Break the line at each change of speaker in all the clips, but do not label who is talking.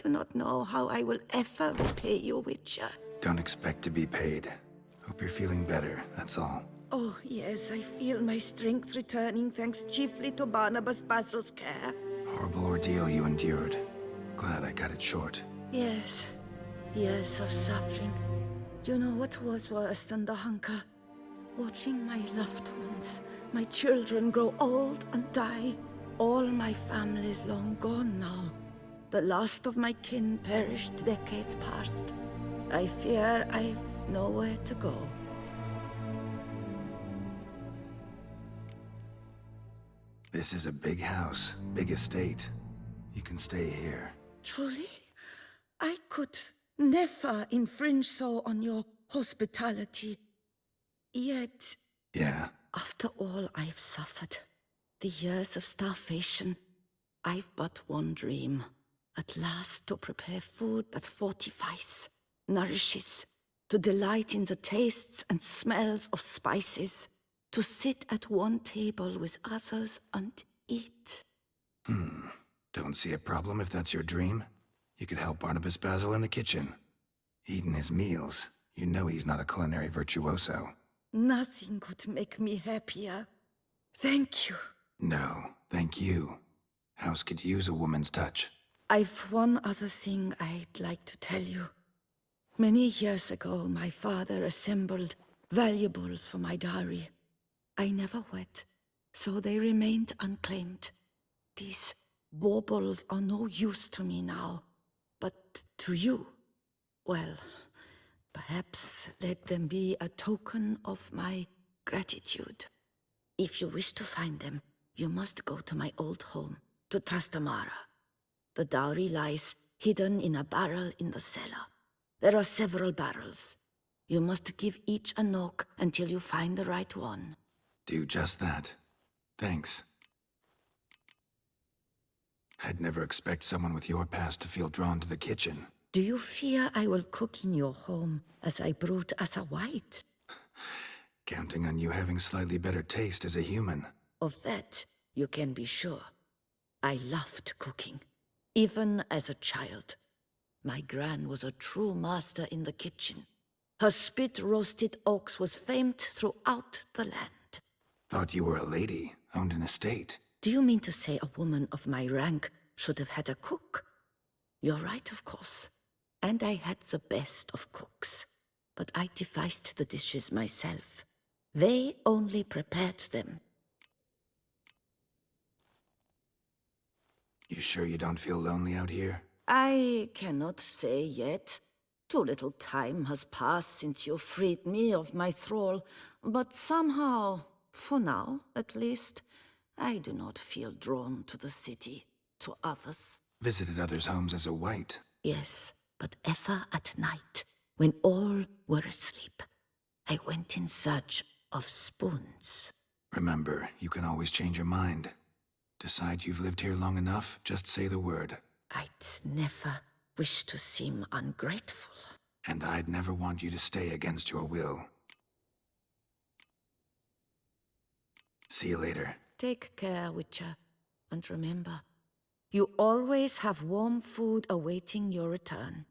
do not know how I will ever repay you, Witcher.
Don't expect to be paid. Hope you're feeling better, that's all.
Oh, yes, I feel my strength returning thanks chiefly to Barnabas Basil's care.
Horrible ordeal you endured. Glad I cut it short.
Yes, years of suffering. You know what was worse than the hunger? Watching my loved ones, my children grow old and die. All my family's long gone now. The last of my kin perished decades past. I fear I've nowhere to go.
This is a big house, big estate. You can stay here.
Truly? I could never infringe so on your hospitality. Yet,
Yeah,
after all I've suffered, the years of starvation, I've but one dream. At last to prepare food that fortifies, nourishes, to delight in the tastes and smells of spices, to sit at one table with others and eat.
Don't see a problem if that's your dream. You could help Barnabas Basil in the kitchen. Eating his meals. You know he's not a culinary virtuoso.
Nothing could make me happier. Thank you.
No, thank you. House could use a woman's touch.
I've one other thing I'd like to tell you. Many years ago, my father assembled valuables for my dowry. I never wed, so they remained unclaimed. These baubles are no use to me now, but to you, well, perhaps let them be a token of my gratitude. If you wish to find them, you must go to my old home, to Trastamara. The dowry lies hidden in a barrel in the cellar. There are several barrels. You must give each a knock until you find the right one.
Do just that. Thanks. I'd never expect someone with your past to feel drawn to the kitchen.
Do you fear I will cook in your home as I brewed as a white?
Counting on you having slightly better taste as a human.
Of that, you can be sure. I loved cooking, even as a child. My gran was a true master in the kitchen. Her spit-roasted oaks was famed throughout the land.
Thought you were a lady, owned an estate.
Do you mean to say a woman of my rank should have had a cook? You're right, of course. And I had the best of cooks. But I devised the dishes myself. They only prepared them.
You sure you don't feel lonely out here?
I cannot say yet. Too little time has passed since you freed me of my thrall, but somehow, for now at least, I do not feel drawn to the city, to others.
Visited others' homes as a white.
Yes, but ever at night, when all were asleep, I went in search of spoons.
Remember, you can always change your mind. Decide you've lived here long enough, just say the word.
I'd never wish to seem ungrateful.
And I'd never want you to stay against your will. See you later.
Take care, Witcher. And remember, you always have warm food awaiting your return.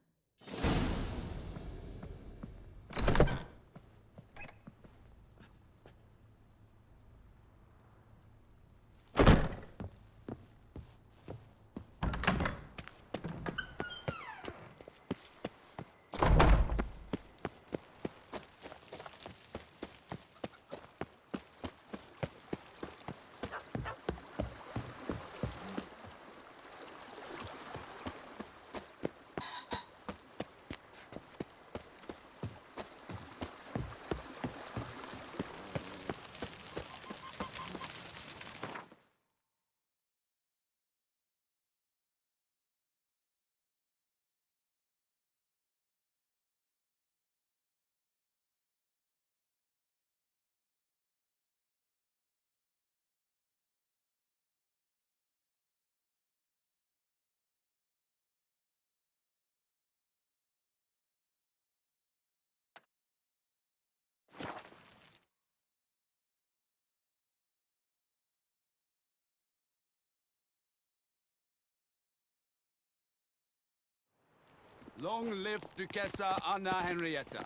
Long live Duchessa Anna Henrietta.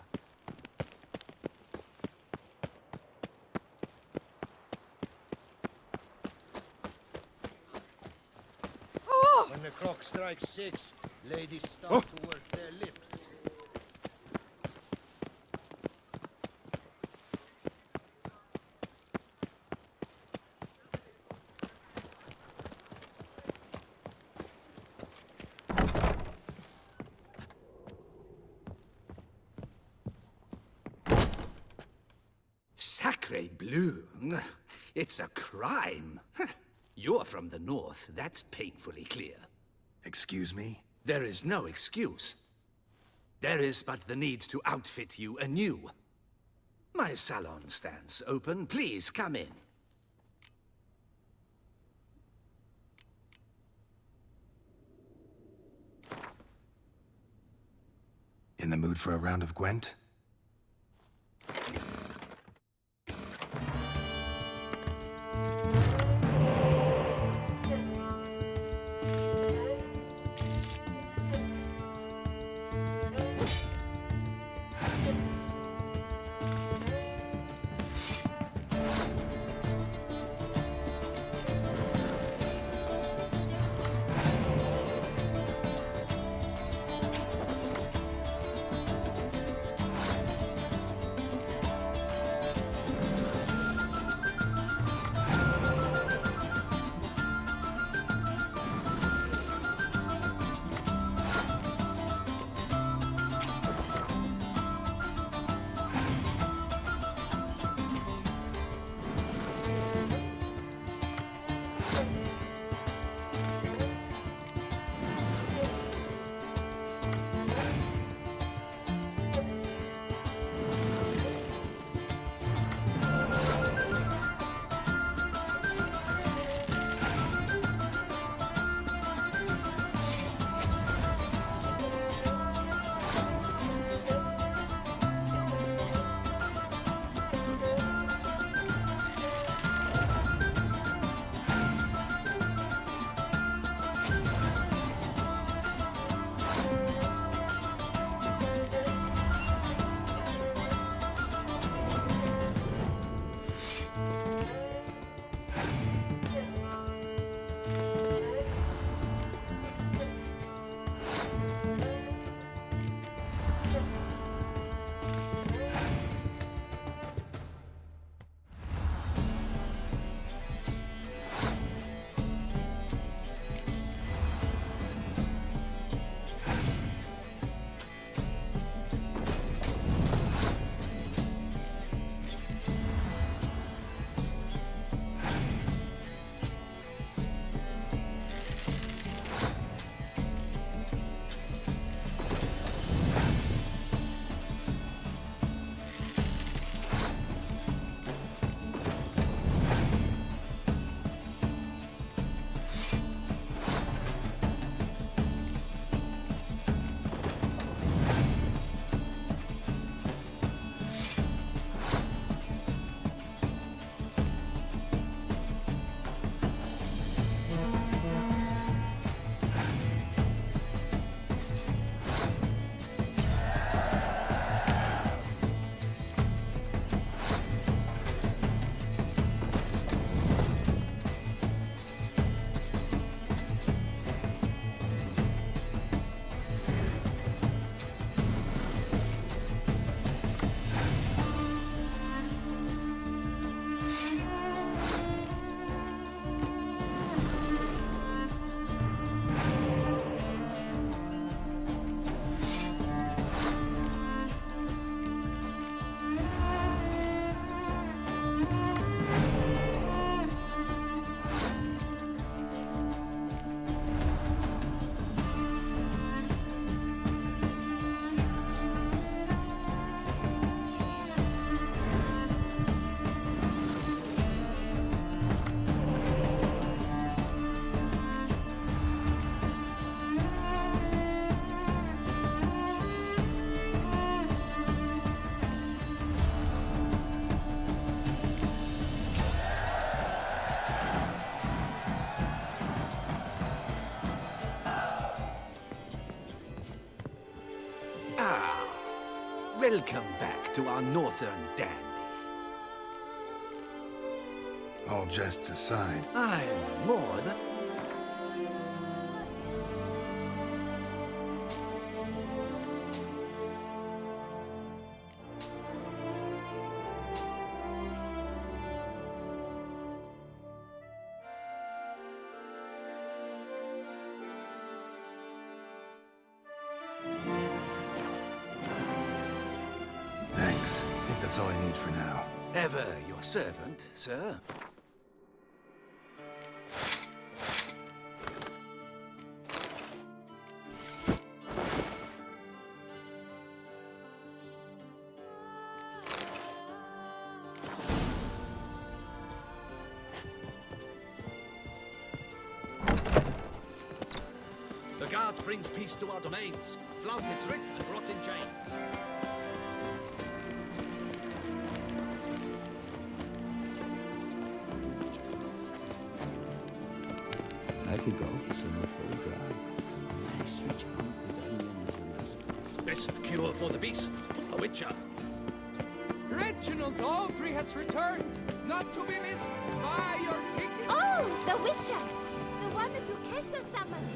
When the clock strikes 6, ladies start to work their lips.
Sacre bleu! It's a crime. You're from the north, that's painfully clear.
Excuse me?
There is no excuse. There is but the need to outfit you anew. My salon stands open. Please come in.
In the mood for a round of Gwent?
Ah, welcome back to our northern dandy.
All jests aside,
I'm more than...
thanks. I think that's all I need for now.
Ever your servant, sir. The guard brings peace to our domains. Flaunt its writ and rot in chains.
I could go to summer for a drive. Nice rich uncle.
Best cure for the beast, a witcher.
Reginald Aubrey has returned, not to be missed by your ticket.
Oh, the Witcher! The one that Duquesa summoned!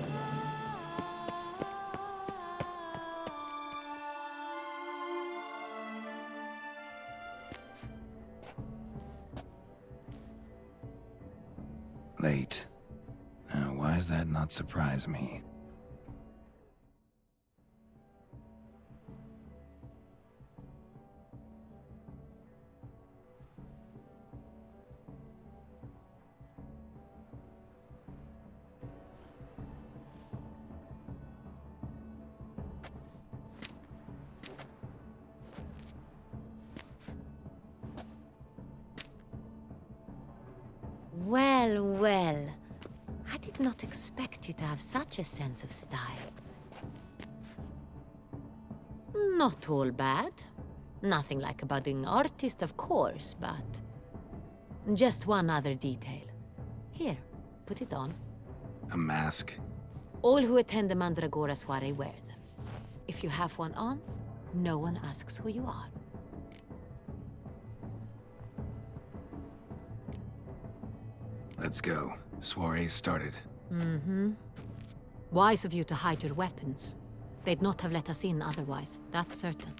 Late. Now, why does that not surprise me?
Well, well. I did not expect you to have such a sense of style. Not all bad. Nothing like a budding artist, of course, but... just one other detail. Here, put it on.
A mask?
All who attend the Mandragora soiree wear them. If you have one on, no one asks who you are.
Let's go. Soiree's started.
Mm-hmm. Wise of you to hide your weapons. They'd not have let us in otherwise, that's certain.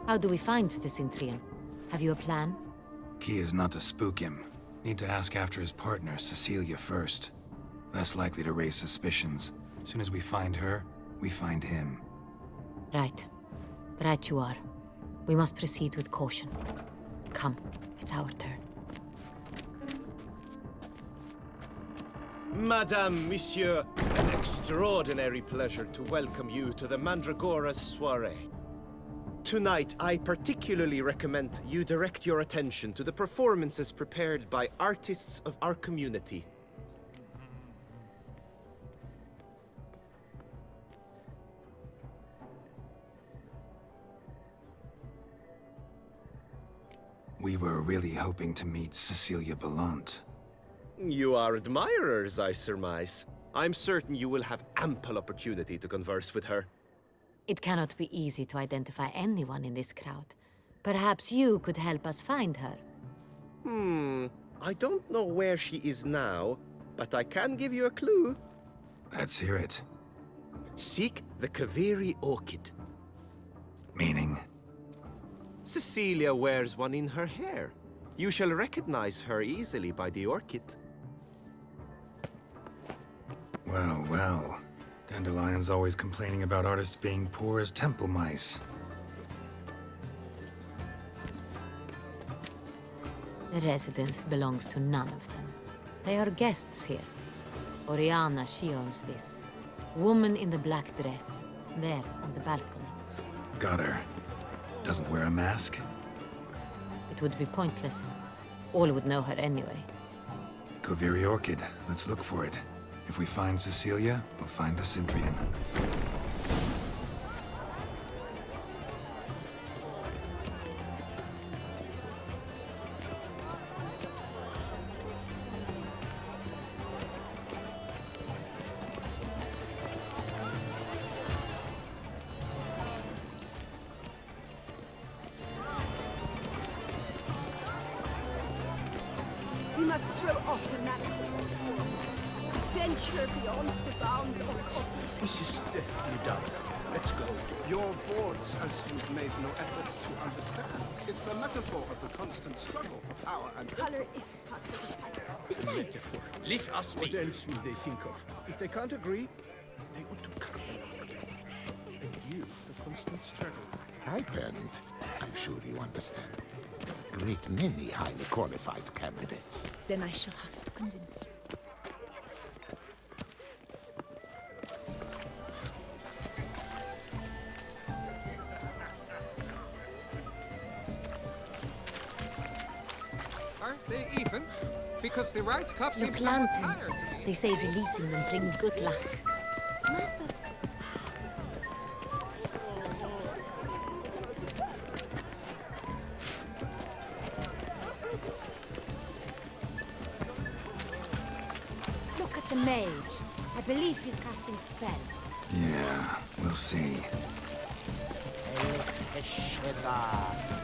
How do we find the Cintrian? Have you a plan?
Key is not to spook him. Need to ask after his partner, Cecilia, first. Less likely to raise suspicions. Soon as we find her, we find him.
Right. Right you are. We must proceed with caution. Come, it's our turn.
Madame, Monsieur, an extraordinary pleasure to welcome you to the Mandragora's soiree. Tonight, I particularly recommend you direct your attention to the performances prepared by artists of our community.
We were really hoping to meet Cecilia Belant.
You are admirers, I surmise. I'm certain you will have ample opportunity to converse with her.
It cannot be easy to identify anyone in this crowd. Perhaps you could help us find her.
I don't know where she is now, but I can give you a clue.
Let's hear it.
Seek the Kaveri orchid.
Meaning?
Cecilia wears one in her hair. You shall recognize her easily by the orchid.
Well, well. Dandelion's always complaining about artists being poor as temple mice.
The residence belongs to none of them. They are guests here. Oriana, she owns this. Woman in the black dress. There, on the balcony.
Got her. Doesn't wear a mask?
It would be pointless. All would know her anyway.
Kaveri Orchid. Let's look for it. If we find Cecilia, we'll find the Cintrian.
must throw off the manacles before venture beyond the bounds of cooperation.
This is definitely done. Let's go.
You're boards, as you've made no efforts to understand. It's a metaphor of the constant struggle for power and
Color is published. Besides,
Leave us
What
be.
else will they think of? If they can't agree, they ought to cut them. And you, the constant struggle.
I bend. I'm sure you understand. A great many highly qualified candidates.
then I shall have to convince you.
Aren't they even? Because the right cup
The
seems somewhat
lanterns.
tired.
They say releasing them brings good luck.
Master,
Look at the mage. I believe he's casting spells.
Yeah, we'll see.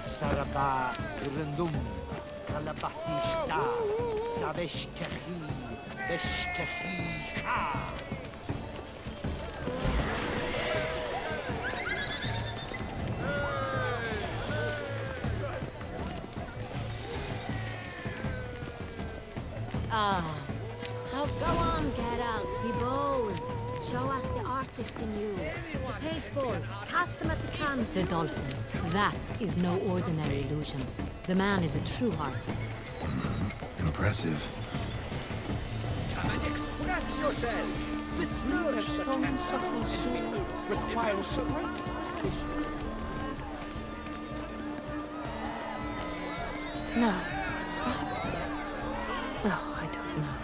Saraba Rundum Kalabahista Saveshkahi Beshkahi Ha.
Ah. How go on, Geralt. Be bold. Show us the artist in you. The paint balls. Cast them at the can. The dolphins. That is no ordinary illusion. The man is a true artist.
Impressive.
Come and express yourself. This nourish the cancer soul requires great precision.
No. Perhaps yes. Oh, I don't know.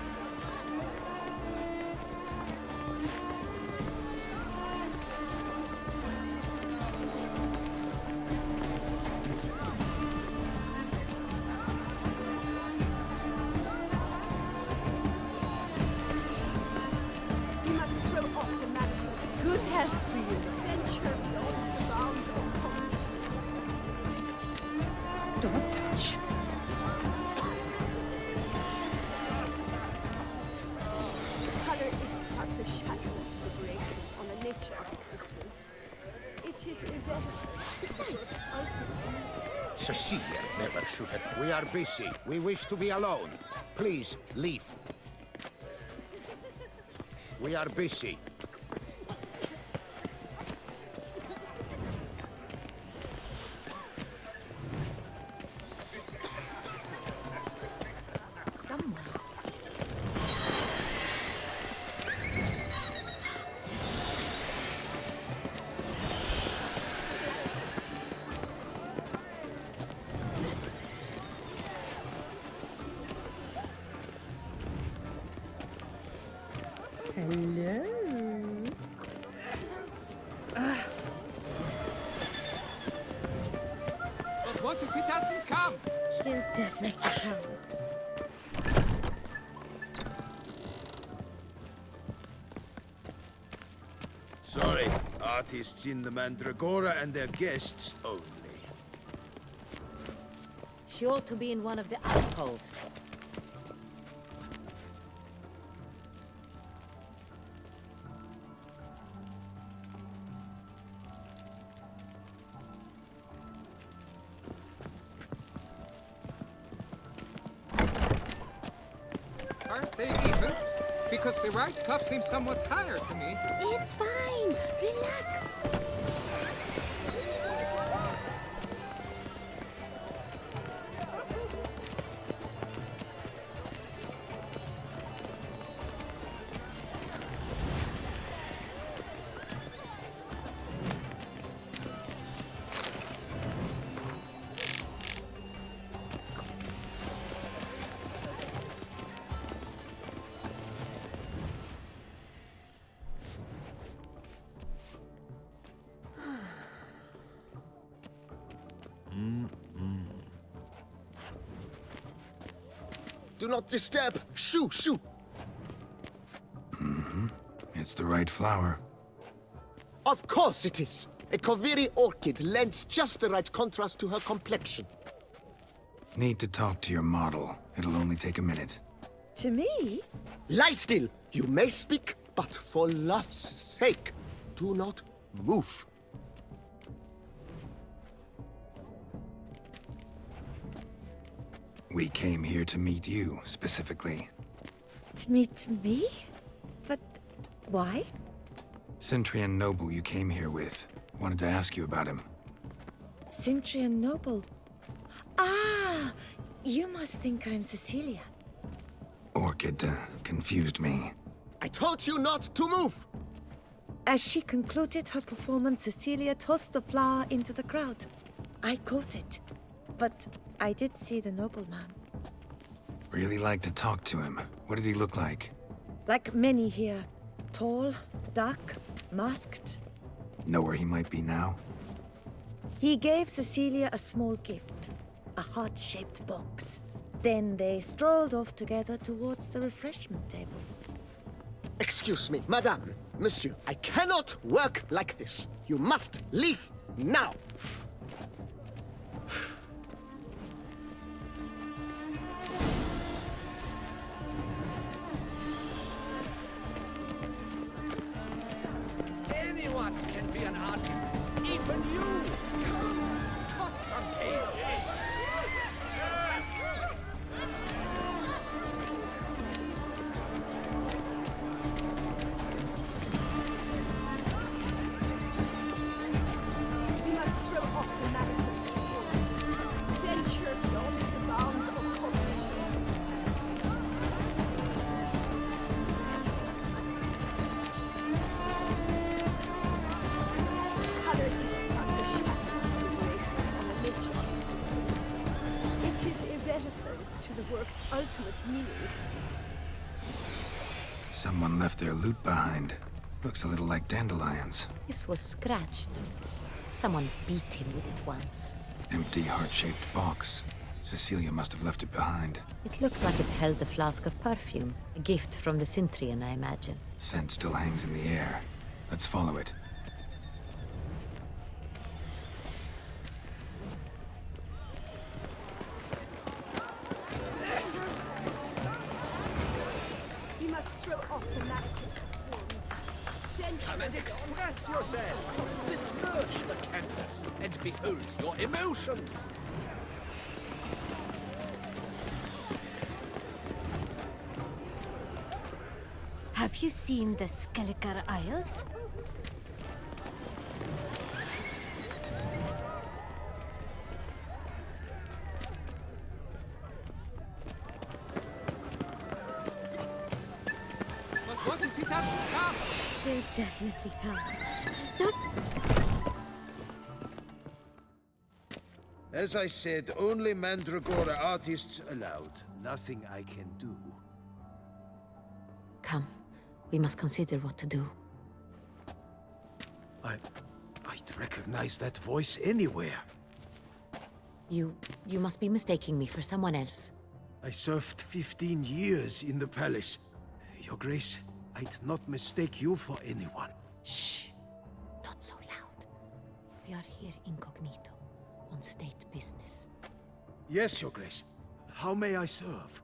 you must throw off the manacles. Good health to you. Venture beyond the bounds of cooperation.
Don't touch.
Color is but the shadow of deliberations on the nature of existence. It is irrelevant. Besides, ultimately,
Cecilia never should have. We are busy. We wish to be alone. Please, leave. We are busy.
someone.
Hello.
But what if he doesn't come?
He'll definitely come.
Sorry, artists in the Mandragora and their guests only.
Sure to be in one of the alcoves.
Aren't they even? Because the right cuff seems somewhat tired to me.
It's fine. Relax.
Do not disturb! Shoo! Shoo!
It's the right flower.
Of course it is! A Koviri orchid lends just the right contrast to her complexion.
Need to talk to your model. It'll only take a minute.
To me?
Lie still! You may speak, but for love's sake, do not move.
We came here to meet you, specifically.
To meet me? But why?
Cintrai noble you came here with. Wanted to ask you about him.
Cintrai noble. Ah! You must think I'm Cecilia.
Orchid confused me.
I told you not to move!
As she concluded her performance, Cecilia tossed the flower into the crowd. I caught it, but I did see the nobleman.
Really like to talk to him. What did he look like?
Like many here. Tall, dark, masked.
Know where he might be now?
He gave Cecilia a small gift, a heart-shaped box. Then they strolled off together towards the refreshment tables.
Excuse me, madame, monsieur, I cannot work like this. You must leave now.
Anyone can be an artist, even you. Come, toss some paint.
We must throw off the manacles of form. Venture beyond the bounds of cognition. Color is but the shadow of deliberations on the nature of existence. It is irrelevant to the work's ultimate meaning.
Someone left their loot behind. Looks a little like dandelions.
This was scratched. Someone beat him with it once.
Empty heart-shaped box. Cecilia must have left it behind.
It looks like it held a flask of perfume. A gift from the Cintrian, I imagine.
Scent still hangs in the air. Let's follow it.
We must throw off the manacles of form. Venture
Come and express yourself. Besmirch the canvas and behold your emotions.
Have you seen the Skelliger Isles?
But what if it doesn't come?
They definitely come.
As I said, only Mandragora artists allowed. Nothing I can do.
Come, we must consider what to do.
I'd recognize that voice anywhere.
You must be mistaking me for someone else.
I served 15 years in the palace. Your Grace, I'd not mistake you for anyone.
Shh! Not so loud. We are here incognito, on state business.
Yes, Your Grace. How may I serve?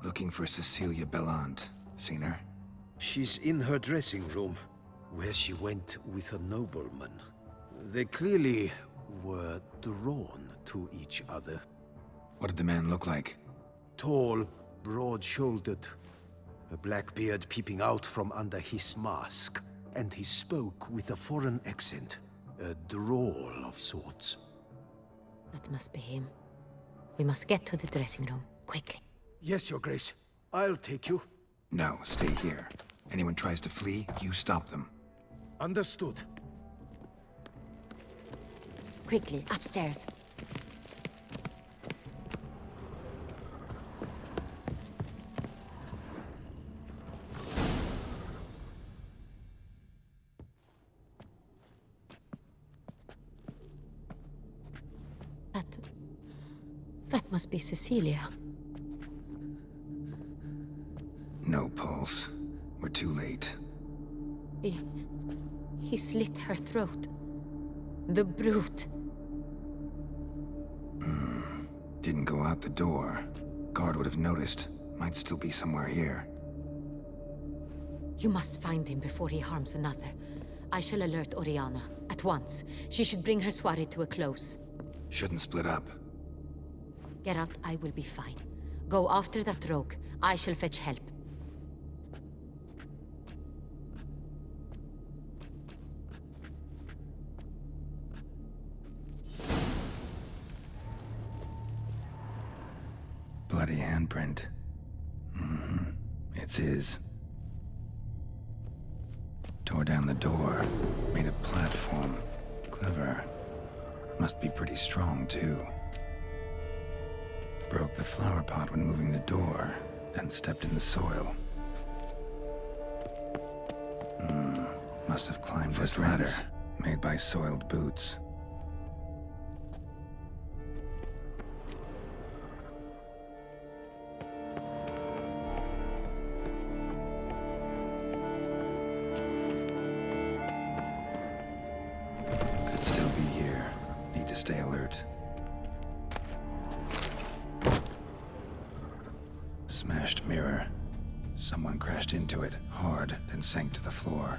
Looking for Cecilia Bellant. Seen her?
She's in her dressing room, where she went with a nobleman. They clearly were drawn to each other.
What did the man look like?
Tall, broad-shouldered, a black beard peeping out from under his mask, and he spoke with a foreign accent, a drawl of sorts.
That must be him. We must get to the dressing room, quickly.
Yes, Your Grace. I'll take you.
No, stay here. Anyone tries to flee, you stop them.
Understood.
Quickly, upstairs. That must be Cecilia.
No pulse. We're too late.
He slit her throat. The brute.
Didn't go out the door. Guard would have noticed. Might still be somewhere here.
You must find him before he harms another. I shall alert Oriana. At once. She should bring her soirée to a close.
Shouldn't split up.
Geralt, I will be fine. Go after that rogue. I shall fetch help.
Bloody handprint. It's his. Tore down the door. Made a platform. Clever. Must be pretty strong, too. Broke the flower pot when moving the door, then stepped in the soil. Must have climbed this ladder, made by soiled boots. Could still be here. Need to stay alert. Smashed mirror. Someone crashed into it, hard, then sank to the floor.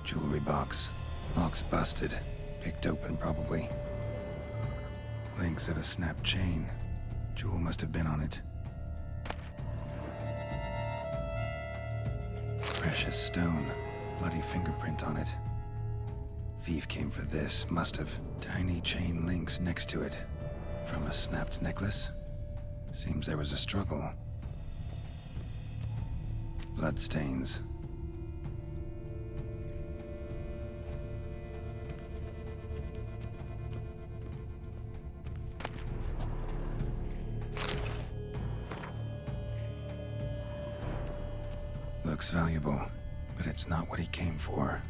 Jewelry box. Lock's busted. Picked open, probably. Links at a snapped chain. Jewel must have been on it. Precious stone. Bloody fingerprint on it. Thief came for this, must have. Tiny chain links next to it. From a snapped necklace? Seems there was a struggle. Bloodstains. Looks valuable, but it's not what he came for.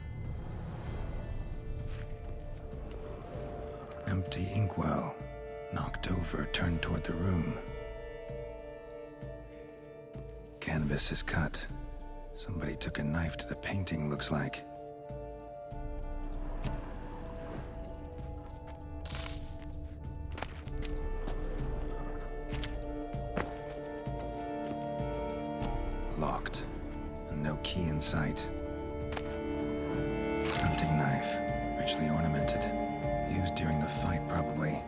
Empty inkwell. Knocked over, turned toward the room. Canvas is cut. Somebody took a knife to the painting, looks like. Locked. And no key in sight. Hunting knife. Richly ornamented. Used during the fight, probably.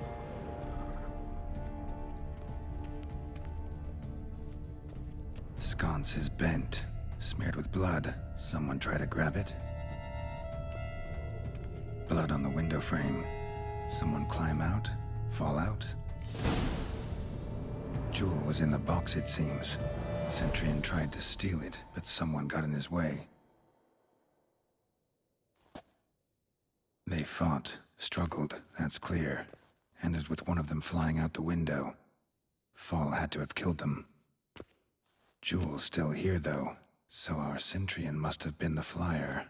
Sconce is bent. Smeared with blood. Someone try to grab it? Blood on the window frame. Someone climb out? Fall out? Jewel was in the box, it seems. Cintrai tried to steal it, but someone got in his way. They fought, struggled, that's clear. Ended with one of them flying out the window. Fall had to have killed them. Jewel's still here, though, so our Cintrai must have been the flyer.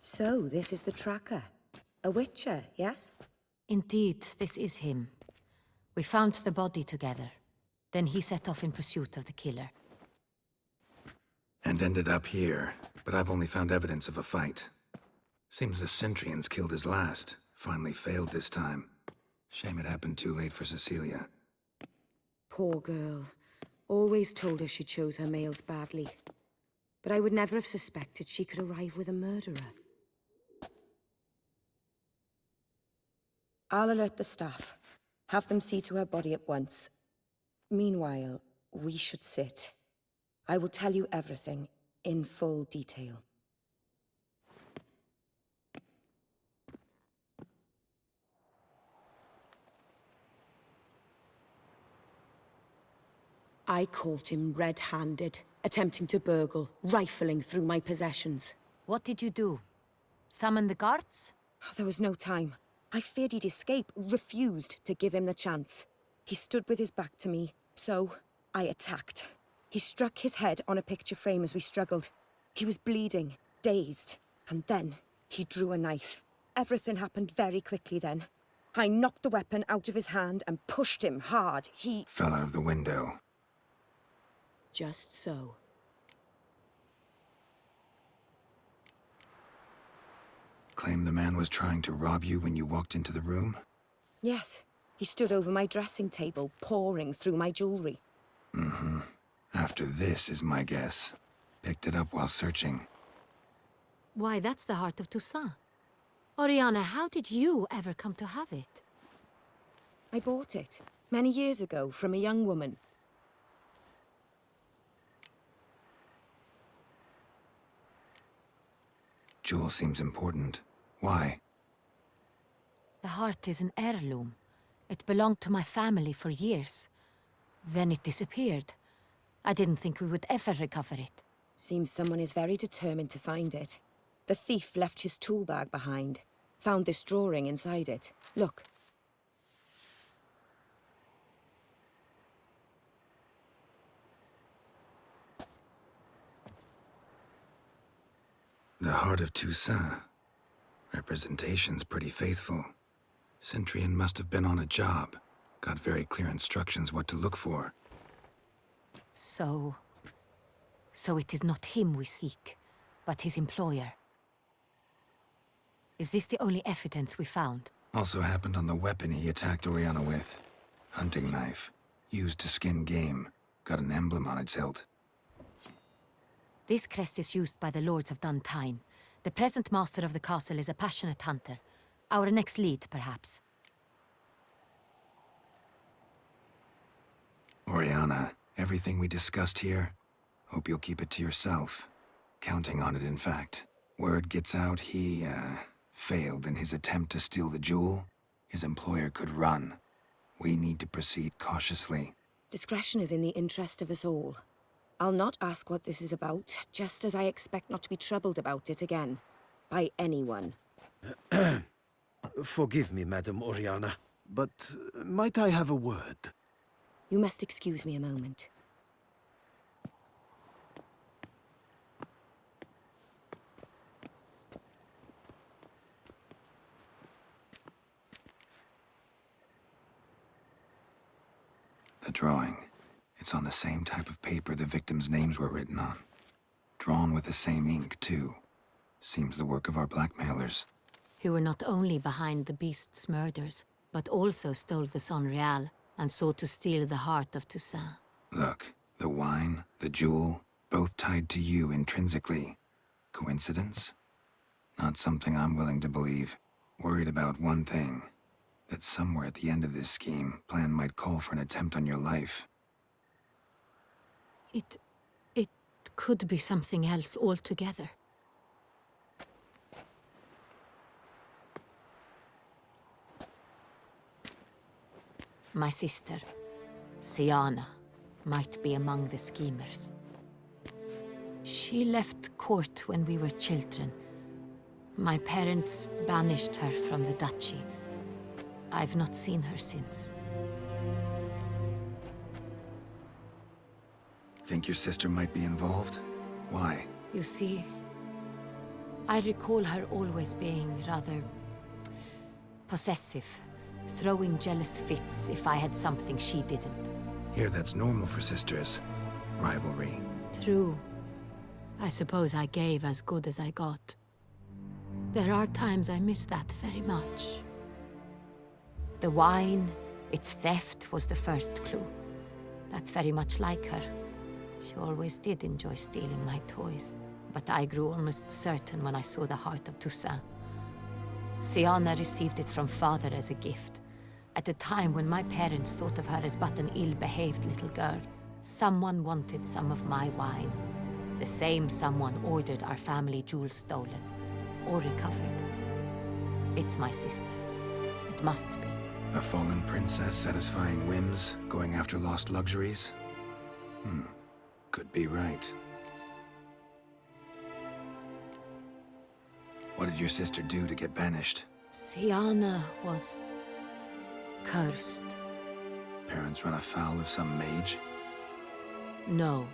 So, this is the tracker. A witcher, yes?
Indeed, this is him. We found the body together. Then he set off in pursuit of the killer.
And ended up here, but I've only found evidence of a fight. Seems the Cintrians killed his last. Finally failed this time. Shame it happened too late for Cecilia.
Poor girl. Always told her she chose her males badly. But I would never have suspected she could arrive with a murderer. I'll alert the staff. Have them see to her body at once. Meanwhile, we should sit. I will tell you everything, in full detail. I caught him red-handed, attempting to burgle, rifling through my possessions.
What did you do? Summon the guards?
Oh, there was no time. I feared he'd escape, refused to give him the chance. He stood with his back to me, so I attacked. He struck his head on a picture frame as we struggled. He was bleeding, dazed, and then he drew a knife. Everything happened very quickly then. I knocked the weapon out of his hand and pushed him hard. He
fell out of the window.
Just so.
Claim the man was trying to rob you when you walked into the room?
Yes. He stood over my dressing table, pouring through my jewelry.
Mm-hmm. After this is my guess. Picked it up while searching.
Why, that's the heart of Toussaint. Oriana, how did you ever come to have it?
I bought it, many years ago, from a young woman.
Jewel seems important. Why?
The heart is an heirloom. It belonged to my family for years. Then it disappeared. I didn't think we would ever recover it.
Seems someone is very determined to find it. The thief left his tool bag behind. Found this drawing inside it. Look.
The heart of Toussaint. Representation's pretty faithful. Cintrai must have been on a job. Got very clear instructions what to look for.
So it is not him we seek, but his employer. Is this the only evidence we found?
Also happened on the weapon he attacked Oriana with. Hunting knife. Used to skin game. Got an emblem on its hilt.
This crest is used by the Lords of Duntine. The present master of the castle is a passionate hunter. Our next lead, perhaps.
Oriana, everything we discussed here, hope you'll keep it to yourself. Counting on it, in fact. Word gets out he, failed in his attempt to steal the jewel. His employer could run. We need to proceed cautiously.
Discretion is in the interest of us all. I'll not ask what this is about, just as I expect not to be troubled about it again. By anyone.
Forgive me, Madam Oriana, but might I have a word?
You must excuse me a moment.
The drawing. It's on the same type of paper the victims' names were written on. Drawn with the same ink, too. Seems the work of our blackmailers.
Who were not only behind the beast's murders, but also stole the Son Real and sought to steal the heart of Toussaint.
Look, the wine, the jewel, both tied to you intrinsically. Coincidence? Not something I'm willing to believe. Worried about one thing. That somewhere at the end of this scheme, plan might call for an attempt on your life.
It could be something else altogether. My sister, Siana, might be among the schemers. She left court when we were children. My parents banished her from the duchy. I've not seen her since.
Think your sister might be involved? Why?
You see, I recall her always being rather possessive, throwing jealous fits if I had something she didn't.
Here, that's normal for sisters. Rivalry.
True. I suppose I gave as good as I got. There are times I miss that very much. The wine, its theft, was the first clue. That's very much like her. She always did enjoy stealing my toys. But I grew almost certain when I saw the heart of Toussaint. Siana received it from father as a gift. At a time when my parents thought of her as but an ill-behaved little girl. Someone wanted some of my wine. The same someone ordered our family jewels stolen. Or recovered. It's my sister. It must be.
A fallen princess satisfying whims, going after lost luxuries? Could be right. What did your sister do to get banished?
Siana was cursed.
Parents run afoul of some mage?
No.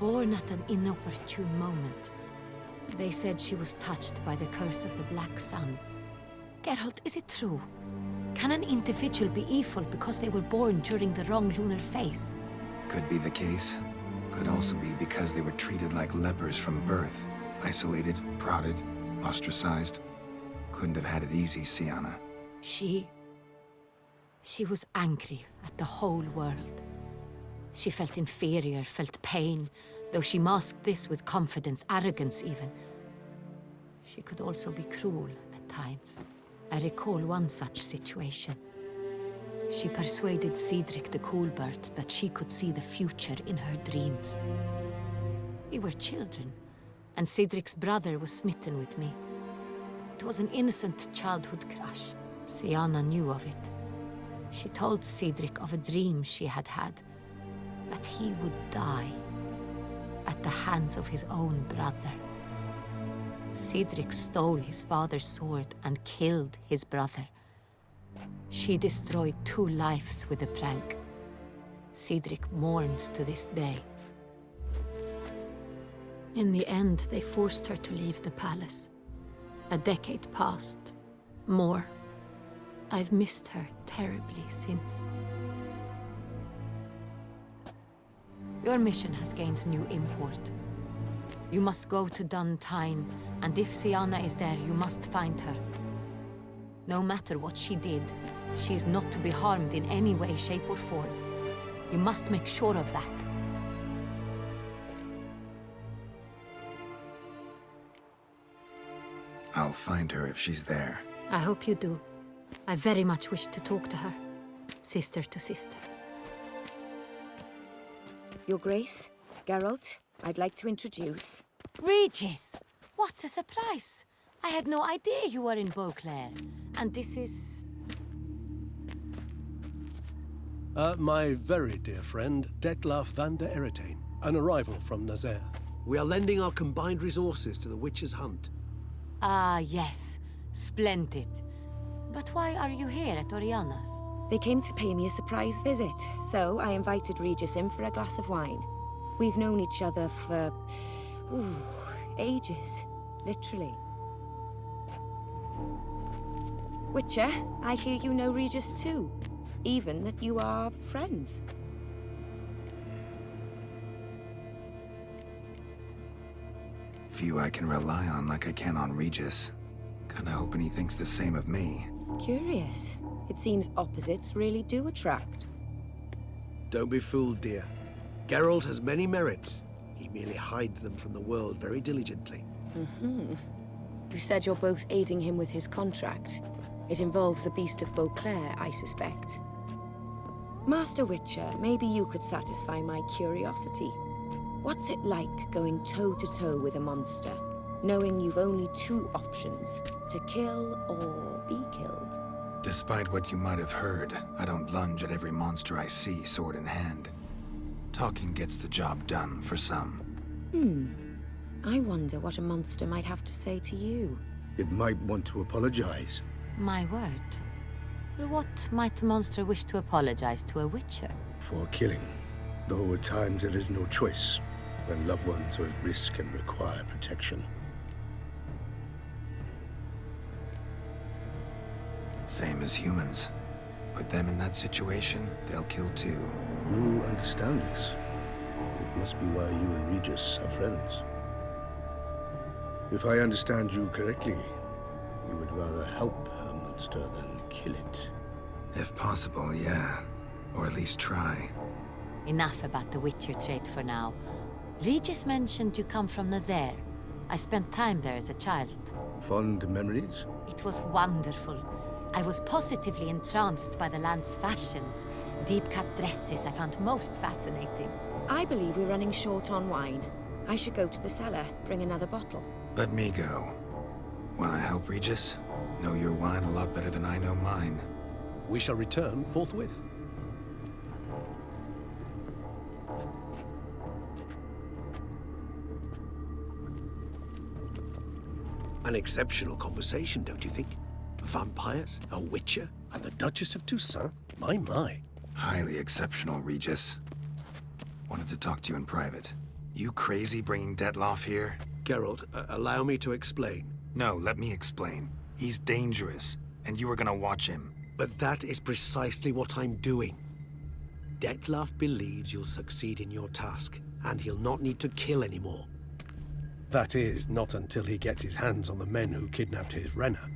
born at an inopportune moment. They said she was touched by the curse of the Black Sun. Geralt, is it true? Can an individual be evil because they were born during the wrong lunar phase?
Could be the case. Could also be because they were treated like lepers from birth. Isolated, prodded, ostracized. Couldn't have had it easy, Sienna.
She was angry at the whole world. She felt inferior, felt pain, though she masked this with confidence, arrogance even. She could also be cruel at times. I recall one such situation. She persuaded Cedric the Coolbird that she could see the future in her dreams. We were children, and Cedric's brother was smitten with me. It was an innocent childhood crush. Sienna knew of it. She told Cedric of a dream she had had, that he would die at the hands of his own brother. Cedric stole his father's sword and killed his brother. She destroyed 2 lives with a prank. Cedric mourns to this day. In the end, they forced her to leave the palace. A decade passed. More. I've missed her terribly since. Your mission has gained new import. You must go to Dun Tine, and if Sienna is there, you must find her. No matter what she did, she is not to be harmed in any way, shape, or form. You must make sure of that.
I'll find her if she's there.
I hope you do. I very much wish to talk to her. Sister to sister.
Your Grace, Geralt, I'd like to introduce...
Regis! What a surprise! I had no idea you were in Beauclair. And this is...
My very dear friend, Detlaf van der Eretain, an arrival from Nazaire.
We are lending our combined resources to the Witch's Hunt.
Ah, yes. Splendid. But why are you here at Oriana's?
They came to pay me a surprise visit, so I invited Regis in for a glass of wine. We've known each other for... ages. Literally. Witcher, I hear you know Regis too. Even that you are friends.
Few I can rely on like I can on Regis. Kinda hoping he thinks the same of me.
Curious. It seems opposites really do attract.
Don't be fooled, dear. Geralt has many merits. He merely hides them from the world very diligently.
You said you're both aiding him with his contract. It involves the Beast of Beauclair, I suspect. Master Witcher, maybe you could satisfy my curiosity. What's it like going toe-to-toe with a monster, knowing you've only 2 options, to kill or be killed?
Despite what you might have heard, I don't lunge at every monster I see sword in hand. Talking gets the job done for some.
I wonder what a monster might have to say to you.
It might want to apologize.
My word. What might a monster wish to apologize to a witcher?
For killing. Though at times there is no choice, when loved ones are at risk and require protection.
Same as humans. Put them in that situation, they'll kill too.
You understand this. It must be why you and Regis are friends. If I understand you correctly, you would rather help a monster than kill it.
If possible, yeah. Or at least try.
Enough about the Witcher trait for now. Regis mentioned you come from Nazaire. I spent time there as a child.
Fond memories?
It was wonderful. I was positively entranced by the land's fashions. Deep-cut dresses I found most fascinating.
I believe we're running short on wine. I should go to the cellar, bring another bottle.
Let me go. Wanna help, Regis? Know your wine a lot better than I know mine.
We shall return forthwith.
An exceptional conversation, don't you think? Vampires, a witcher,
And the Duchess of Toussaint? My.
Highly exceptional, Regis. Wanted to talk to you in private. You crazy bringing Detloff here?
Geralt, allow me to explain.
No, let me explain. He's dangerous, and you were gonna watch him.
But that is precisely what I'm doing. Detloff believes you'll succeed in your task, and he'll not need to kill anymore.
That is, not until he gets his hands on the men who kidnapped his Renna.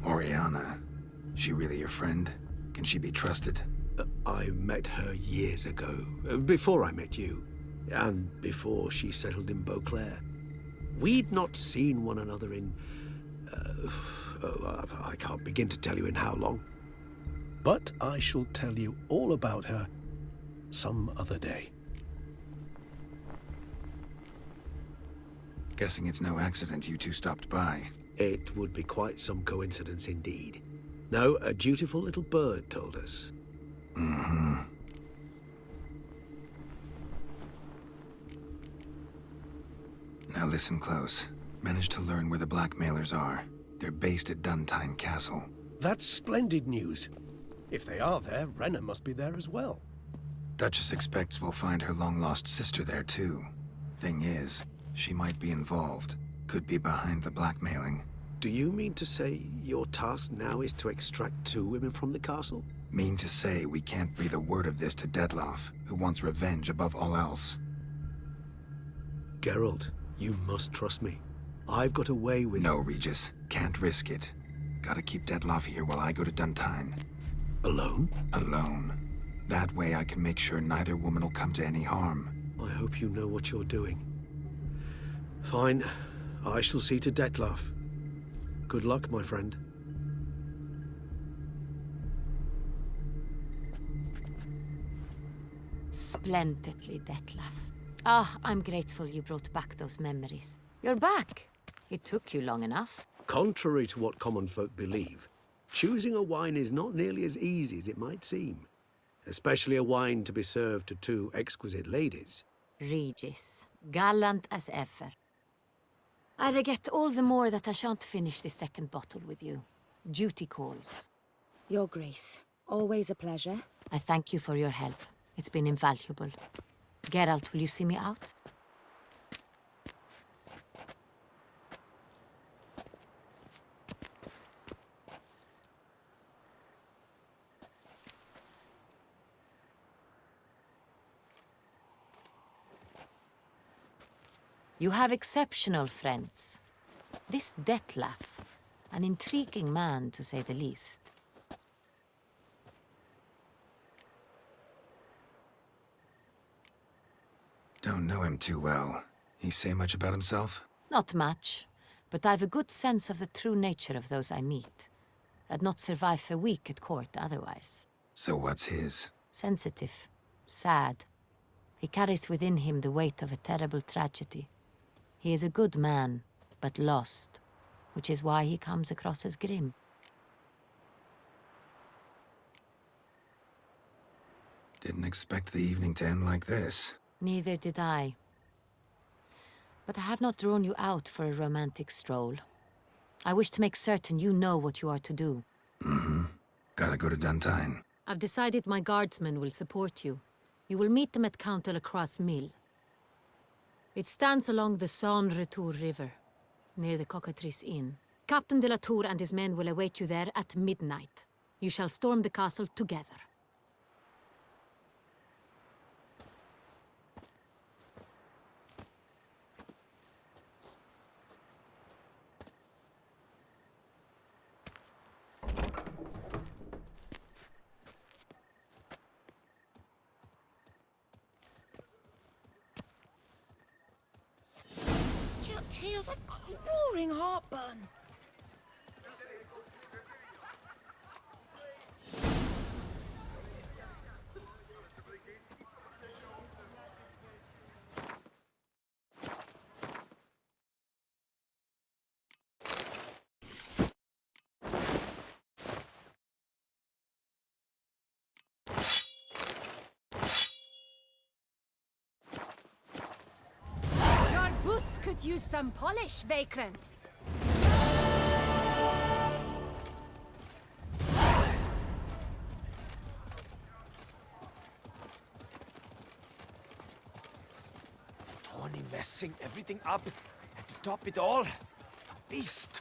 Oriana, she really your friend? Can she be trusted?
I met her years ago, before I met you, and before she settled in Beauclair. We'd not seen one another in... I can't begin to tell you in how long.
But I shall tell you all about her some other day.
Guessing it's no accident you two stopped by.
It would be quite some coincidence indeed. No, a dutiful little bird told us.
Mm-hmm. Now listen close. Managed to learn where the blackmailers are. They're based at Duntine Castle.
That's splendid news. If they are there, Renna must be there as well.
Duchess expects we'll find her long-lost sister there too. Thing is, she might be involved. Could be behind the blackmailing.
Do you mean to say your task now is to extract 2 women from the castle?
Mean to say we can't breathe a word of this to Detloff, who wants revenge above all else.
Geralt, you must trust me. I've got a way with...
No, Regis. Can't risk it. Gotta keep Detloff here while I go to Duntine.
Alone?
Alone. That way I can make sure neither woman will come to any harm.
I hope you know what you're doing. Fine. I shall see to Detloff. Good luck, my friend.
Splendidly, Detlaff. Ah, I'm grateful you brought back those memories. You're back. It took you long enough.
Contrary to what common folk believe, choosing a wine is not nearly as easy as it might seem. Especially a wine to be served to 2 exquisite ladies.
Regis, gallant as ever. I regret all the more that I shan't finish the 2nd bottle with you. Duty calls.
Your Grace, always a pleasure.
I thank you for your help. It's been invaluable. Geralt, will you see me out? You have exceptional friends. This Detlaff, an intriguing man to say the least.
Don't know him too well. He say much about himself?
Not much, but I've a good sense of the true nature of those I meet. I'd not survive a week at court otherwise.
So what's his?
Sensitive, sad. He carries within him the weight of a terrible tragedy. He is a good man, but lost, which is why he comes across as grim.
Didn't expect the evening to end like this.
Neither did I. But I have not drawn you out for a romantic stroll. I wish to make certain you know what you are to do.
Mm-hmm. Gotta go to Duntine.
I've decided my guardsmen will support you. You will meet them at Count de la Croix's mill. It stands along the Saône-Retour River, near the Cockatrice Inn. Captain de la Tour and his men will await you there at midnight. You shall storm the castle together.
Tears, I've got roaring heartburn.
Your boots Could use some polish, vagrant.
Tony messing everything up. And to top it all, the beast.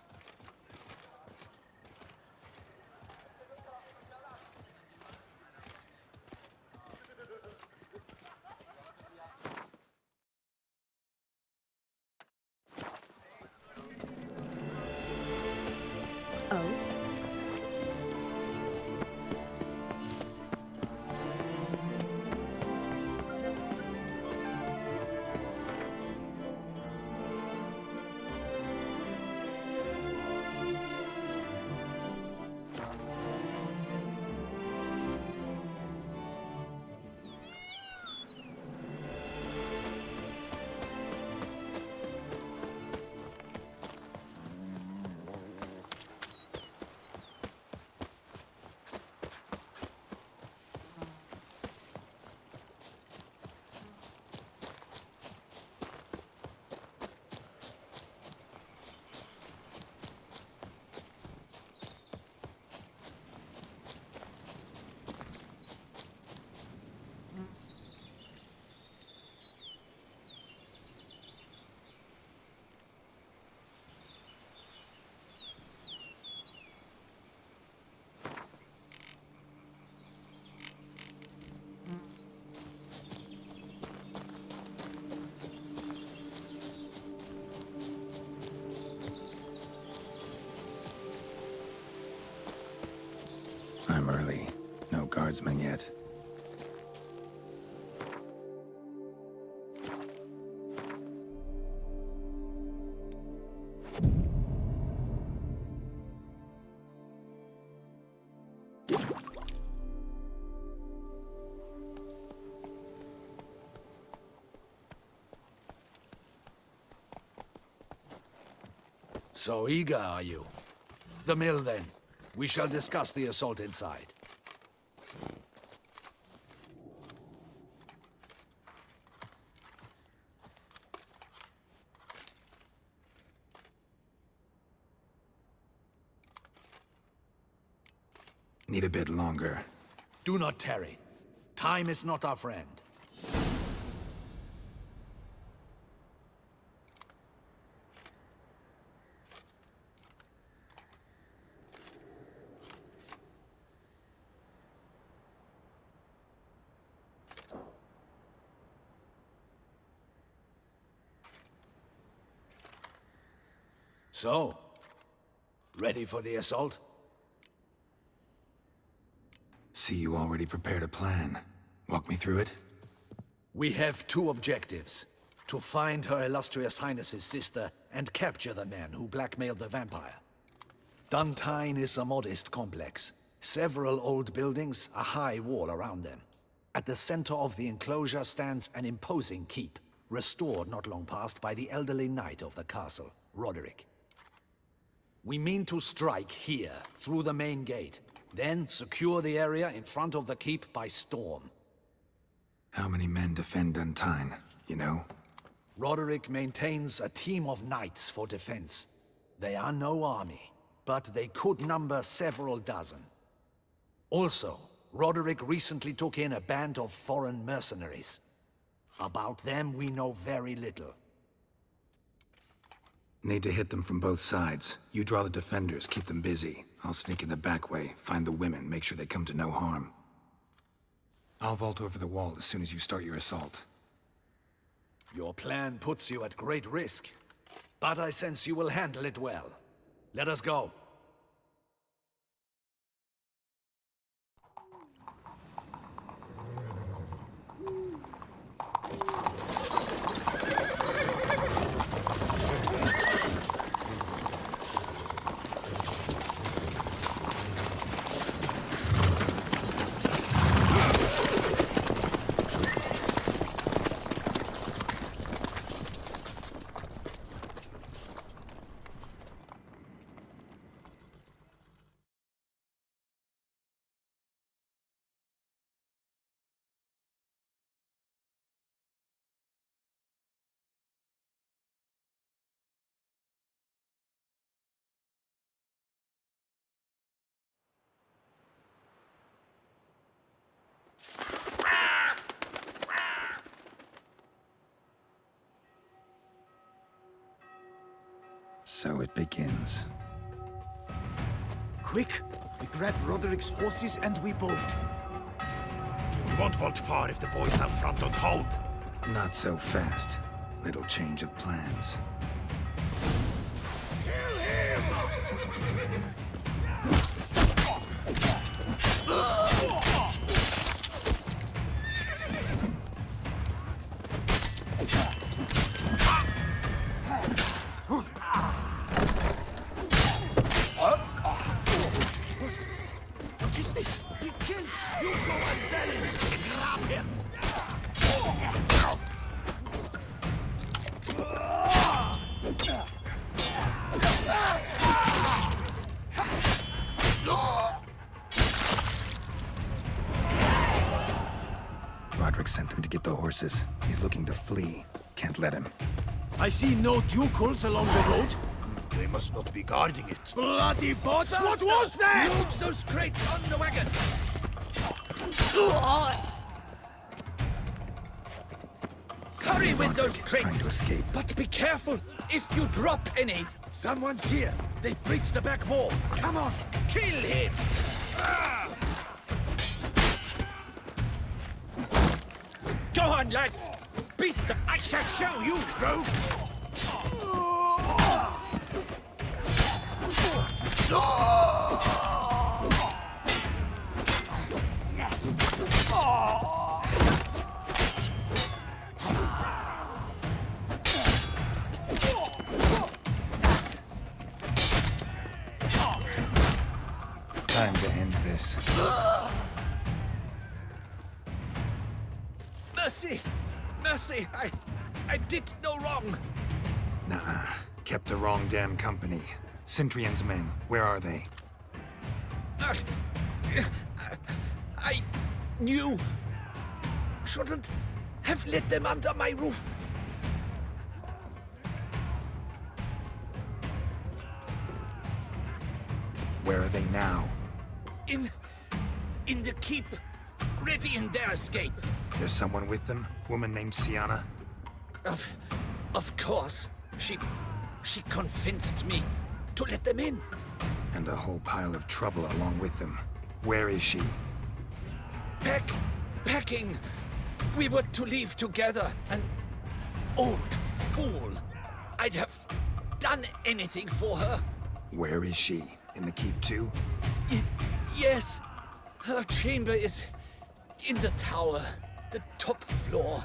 I'm early. No guardsmen yet.
So eager, are you? The mill, then. We shall discuss the assault inside.
Need a bit longer.
Do not tarry. Time is not our friend. So, ready for the assault?
See, you already prepared a plan. Walk me through it.
We have two objectives. To find Her Illustrious Highness's sister and capture the man who blackmailed the vampire. Duntine is a modest complex. Several old buildings, a high wall around them. At the center of the enclosure stands an imposing keep, restored not long past by the elderly knight of the castle, Roderick. We mean to strike here, through the main gate, then secure the area in front of the keep by storm.
How many men defend Duntine, you know?
Roderick maintains a team of knights for defense. They are no army, but they could number several dozen. Also, Roderick recently took in a band of foreign mercenaries. About them we know very little.
Need to hit them from both sides. You draw the defenders, keep them busy. I'll sneak in the back way, find the women, make sure they come to no harm. I'll vault over the wall as soon as you start your assault.
Your plan puts you at great risk, but I sense you will handle it well. Let us go.
So it begins.
Quick! We grab Roderick's horses and we bolt. We won't vault far if the boys out front don't hold.
Not so fast. Little change of plans.
Kill him! What is this? He killed Hugo and Belly! Grab him!
Roderick sent them to get the horses. He's looking to flee. Can't let him.
I see no ducals along the road. They must not be guarding it. Bloody bots! What was that? Load those crates on the wagon! Hurry with those
Trying to
crates!
escape.
But be careful! If you drop any... Someone's here! They've breached the back wall! Come on! Kill him! Go on, lads! Beat them! I shall show you, rogue!
Time to end this.
Mercy! Mercy! I did no wrong!
Nah, kept the wrong damn company. Cintrian's men, where are they?
I knew. Shouldn't have let them under my roof.
Where are they now?
In the keep, ready in their escape.
There's someone with them? Woman named Sienna?
Of course. She convinced me to let them in.
And a whole pile of trouble along with them. Where is she?
Packing. We were to leave together. An old fool. I'd have done anything for her.
Where is she? In the keep too?
Yes. Her chamber is in the tower. The top floor.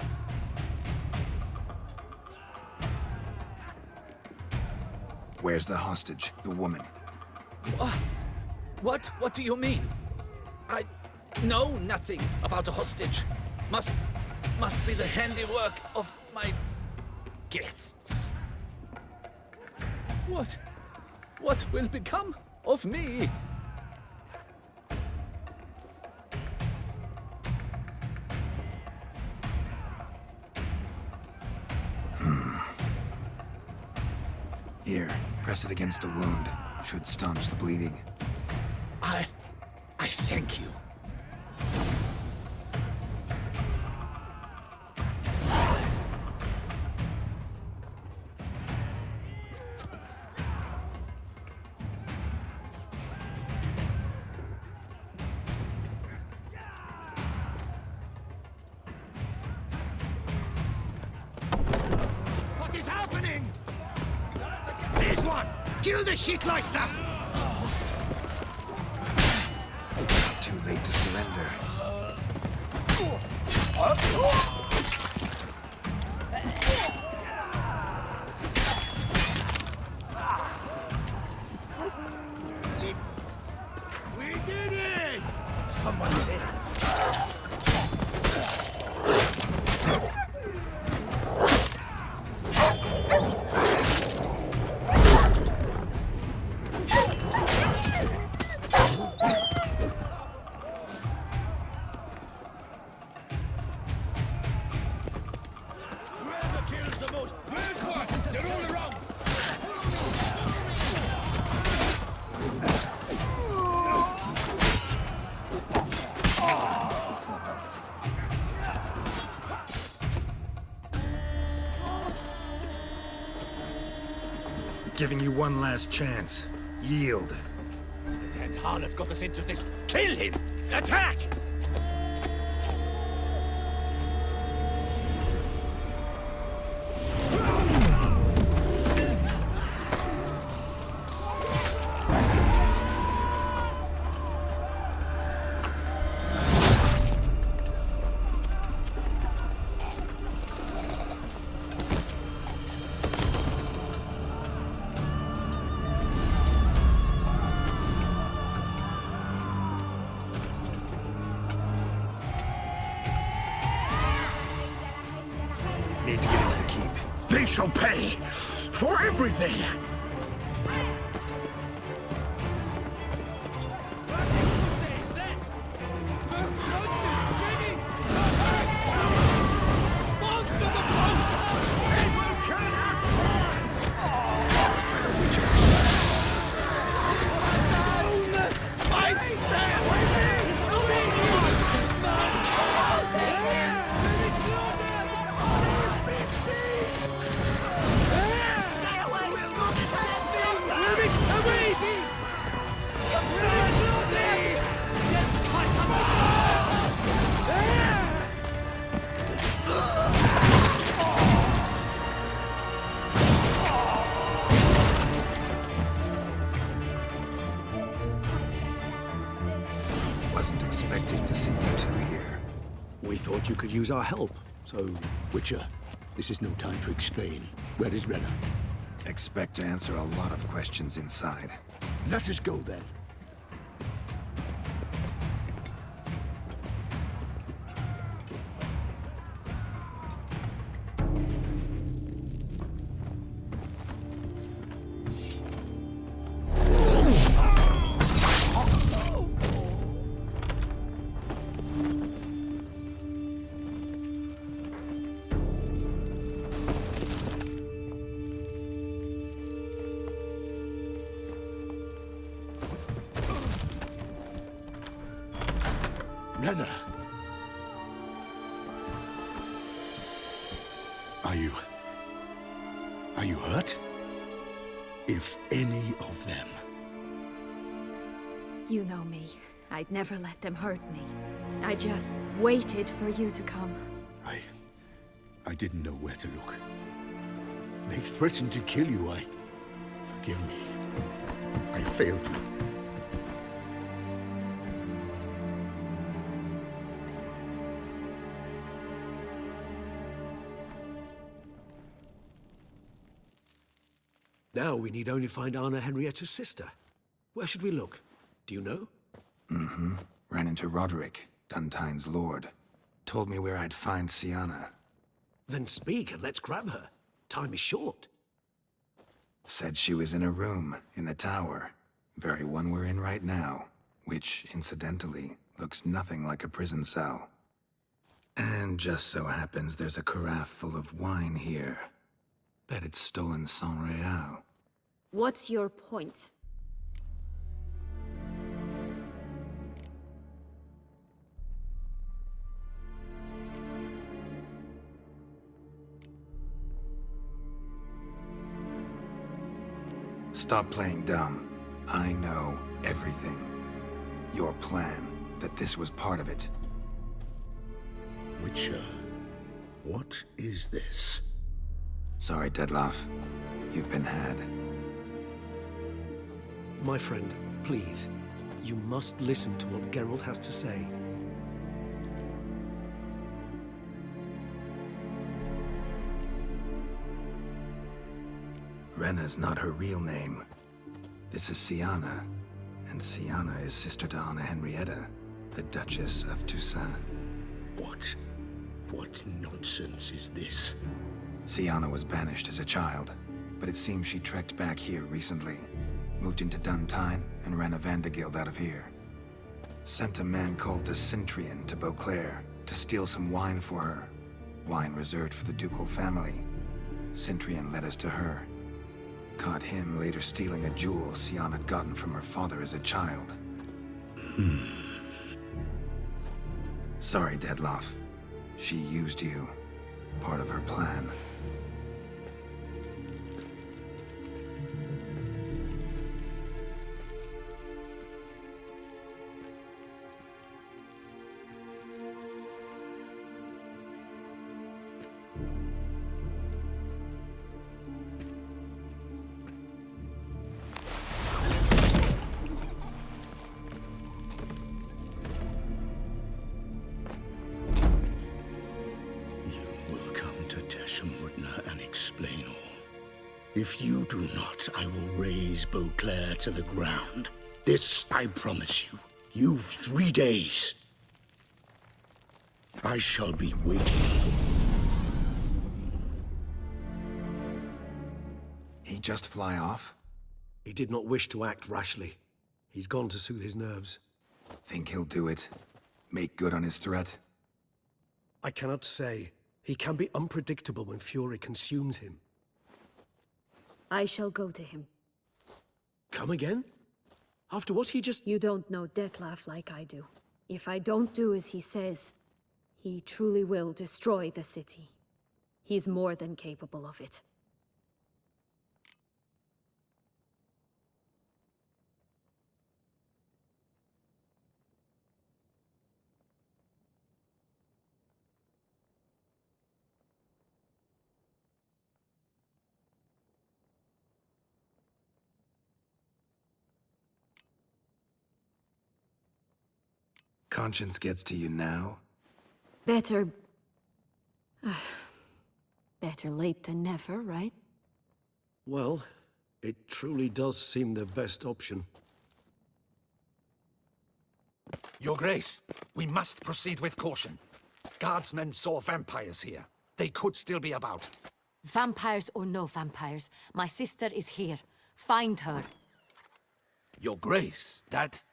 Where's the hostage, the woman?
What do you mean? I know nothing about a hostage. Must be the handiwork of my guests. What will become of me?
Here, press it against the wound. Should staunch the bleeding.
I thank you. What is happening? There's one! Kill the shitleister!
Too late to surrender.
We did it! Someone's here.
Giving you one last chance. Yield.
The damned harlot got us into this. Kill him! Attack!
Need to get into the keep. They shall pay for everything! Wasn't expecting to see you two here.
We thought you could use our help, so...
Witcher, this is no time to explain. Where is Renna?
Expect to answer a lot of questions inside.
Let us go then. Renna! Are you hurt? If any of them.
You know me. I'd never let them hurt me. I just waited for you to come.
I didn't know where to look. They threatened to kill you. Forgive me. I failed you.
Now we need only find Anna Henrietta's sister. Where should we look? Do you know?
Mm-hmm. Ran into Roderick, Duntine's lord. Told me where I'd find Sienna.
Then speak and let's grab her. Time is short.
Said she was in a room in the tower. Very one we're in right now. Which, incidentally, looks nothing like a prison cell. And just so happens there's a carafe full of wine here. Bet it's stolen sans real.
What's your point?
Stop playing dumb. I know everything. Your plan, that this was part of it.
Witcher, what is this?
Sorry, Dettlaff. You've been had.
My friend, please. You must listen to what Geralt has to say.
Renna's not her real name. This is Sienna. And Sienna is sister to Anna Henrietta, the Duchess of Toussaint.
What? What nonsense is this?
Sienna was banished as a child, but it seems she trekked back here recently. Moved into Duntine and ran a Vandergild out of here. Sent a man called the Cintrian to Beauclair to steal some wine for her. Wine reserved for the ducal family. Cintrian led us to her. Caught him later stealing a jewel Sienna had gotten from her father as a child. Sorry, Dettlaff. She used you. Part of her plan.
If you do not, I will raze Beauclair to the ground. This I promise you. You've 3 days. I shall be waiting.
He just fly off?
He did not wish to act rashly. He's gone to soothe his nerves.
Think he'll do it? Make good on his threat?
I cannot say. He can be unpredictable when fury consumes him.
I shall go to him.
Come again? After what he just...
You don't know Detlef like I do. If I don't do as he says, he truly will destroy the city. He's more than capable of it.
Conscience gets to you now?
Better... better late than never, right?
Well, it truly does seem the best option.
Your Grace, we must proceed with caution. Guardsmen saw vampires here. They could still be about.
Vampires or no vampires, my sister is here. Find her.
Your Grace, that...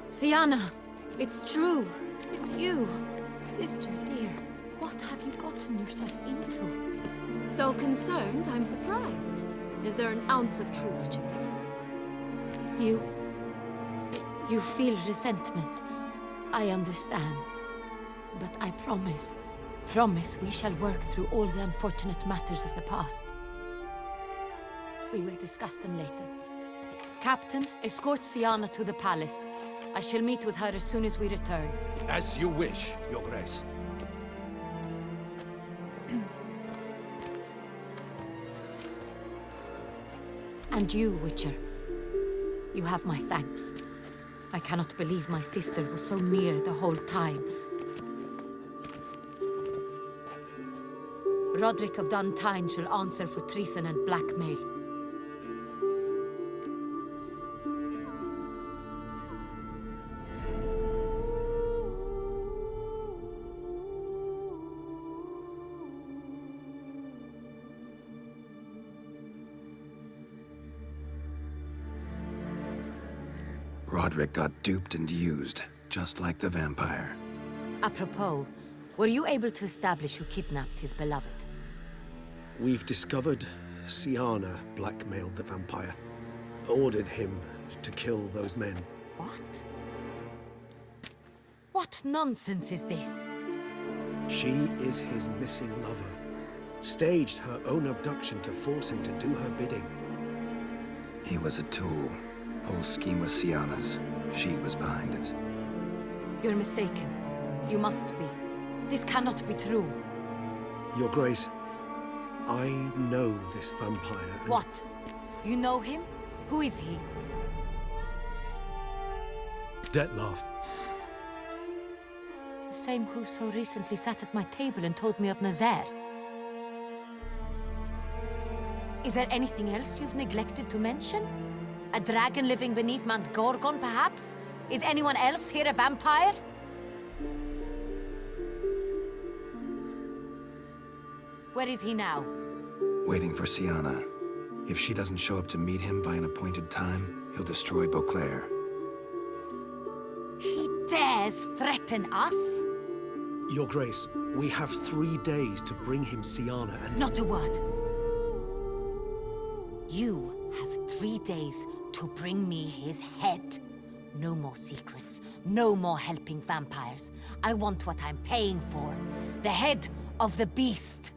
Sienna, it's true. It's you. Sister, dear, what have you gotten yourself into? So concerned, I'm surprised. Is there an ounce of truth to it? You feel resentment. I understand. But I promise we shall work through all the unfortunate matters of the past. We will discuss them later. Captain, escort Sienna to the palace. I shall meet with her as soon as we return.
As you wish, Your Grace.
And you, Witcher. You have my thanks. I cannot believe my sister was so near the whole time. Roderick of Duntine shall answer for treason and blackmail.
Roderick got duped and used, just like the vampire.
Apropos, were you able to establish who kidnapped his beloved?
We've discovered Sienna blackmailed the vampire. Ordered him to kill those men.
What? What nonsense is this?
She is his missing lover. Staged her own abduction to force him to do her bidding.
He was a tool. Whole scheme was Sienna's. She was behind it.
You're mistaken. You must be. This cannot be true.
Your Grace, I know this vampire and...
What? You know him? Who is he?
Detlef.
The same who so recently sat at my table and told me of Nazaire. Is there anything else you've neglected to mention? A dragon living beneath Mount Gorgon, perhaps? Is anyone else here a vampire? Where is he now?
Waiting for Sienna. If she doesn't show up to meet him by an appointed time, he'll destroy Beauclair.
He dares threaten us?
Your Grace, we have 3 days to bring him Sienna and...
Not a word. You have 3 days to bring me his head. No more secrets. No more helping vampires. I want what I'm paying for. The head of the beast.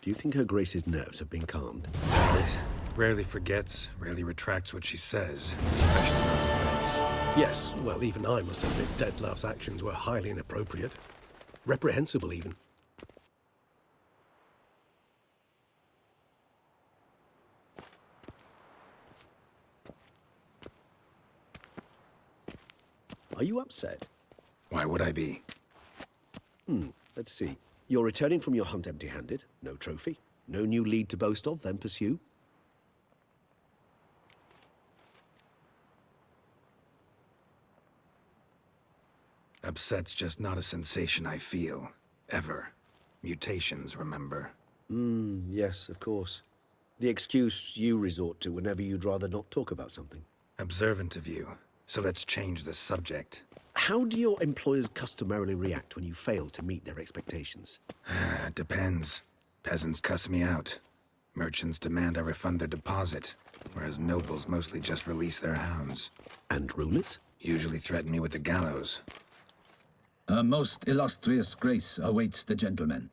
Do you think Her Grace's nerves have been calmed?
It rarely forgets, rarely retracts what she says, especially on threats.
Yes, well, even I must admit Detlef's actions were highly inappropriate. Reprehensible, even. Are you upset?
Why would I be?
Let's see. You're returning from your hunt empty-handed. No trophy. No new lead to boast of, then pursue.
Upset's just not a sensation I feel. Ever. Mutations, remember?
Yes, of course. The excuse you resort to whenever you'd rather not talk about something.
Observant of you. So let's change the subject.
How do your employers customarily react when you fail to meet their expectations?
Depends. Peasants cuss me out. Merchants demand I refund their deposit, whereas nobles mostly just release their hounds.
And rulers?
Usually threaten me with the gallows.
A most illustrious grace awaits the gentleman.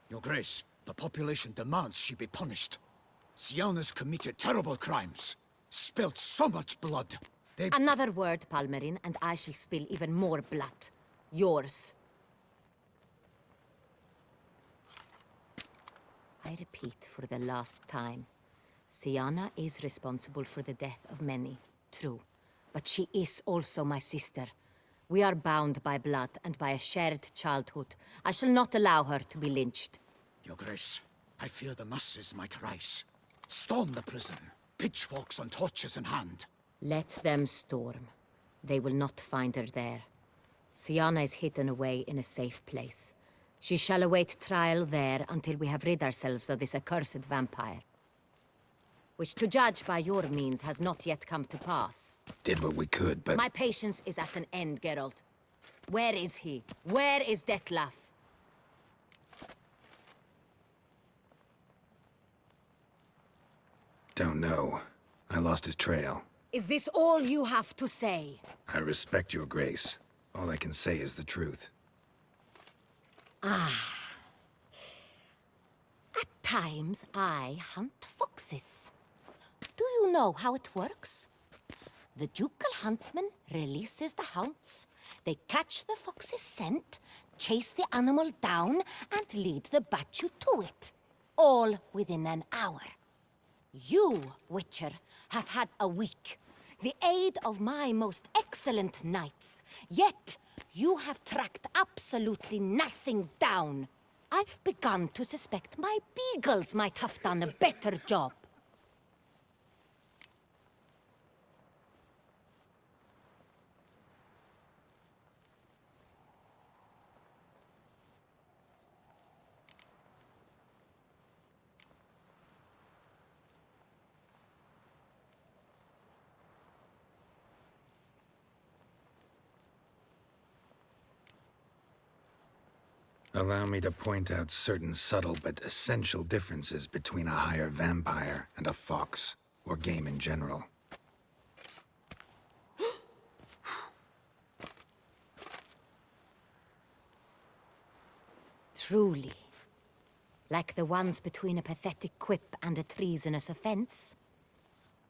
Your Grace, the population demands she be punished. Siana's committed terrible crimes. Spilt so much blood.
Another word, Palmerin, and I shall spill even more blood. Yours. I repeat for the last time. Siana is responsible for the death of many, true. But she is also my sister. We are bound by blood and by a shared childhood. I shall not allow her to be lynched.
Your Grace, I fear the masses might rise. Storm the prison, pitchforks and torches in hand.
Let them storm. They will not find her there. Siana is hidden away in a safe place. She shall await trial there until we have rid ourselves of this accursed vampire. Which, to judge by your means, has not yet come to pass.
Did what we could, but...
My patience is at an end, Geralt. Where is he? Where is Detlef?
Don't know. I lost his trail.
Is this all you have to say?
I respect your grace. All I can say is the truth.
At times, I hunt foxes. Do you know how it works? The ducal huntsman releases the hounds. They catch the fox's scent, chase the animal down, and lead the Bachu to it. All within an hour. You, Witcher, have had a week. The aid of my most excellent knights. Yet, you have tracked absolutely nothing down. I've begun to suspect my beagles might have done a better job.
Allow me to point out certain subtle but essential differences between a higher vampire and a fox, or game in general.
Truly. Like the ones between a pathetic quip and a treasonous offense.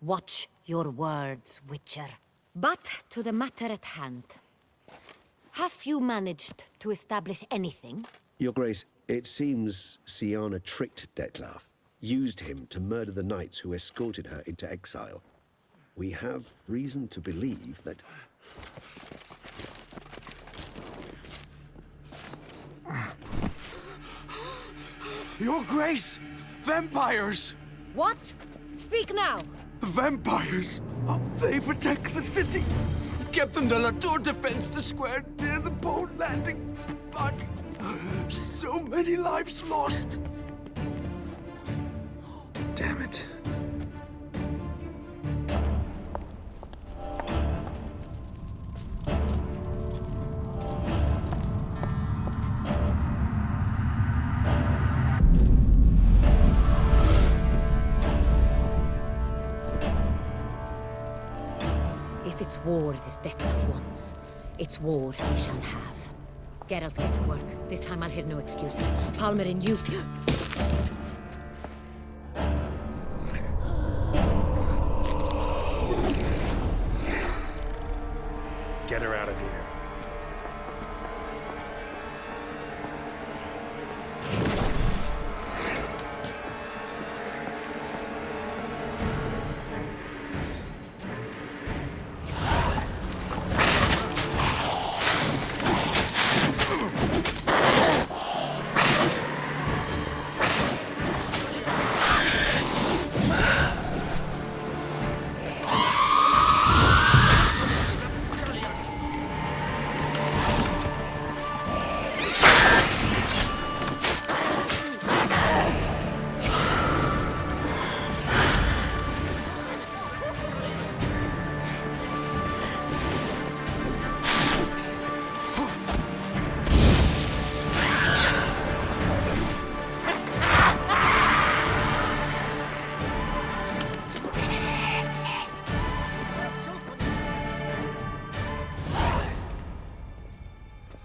Watch your words, Witcher. But to the matter at hand. Have you managed to establish anything?
Your Grace, it seems Siana tricked Detlef, used him to murder the knights who escorted her into exile. We have reason to believe that...
Your Grace! Vampires!
What? Speak now!
Vampires! They protect the city! Captain de la Tour defends the square near the boat landing, but so many lives lost.
Damn it.
If it's war this Detlef wants, it's war he shall have. Geralt, get to work. This time I'll hear no excuses. Palmerin, you...
get her out of here.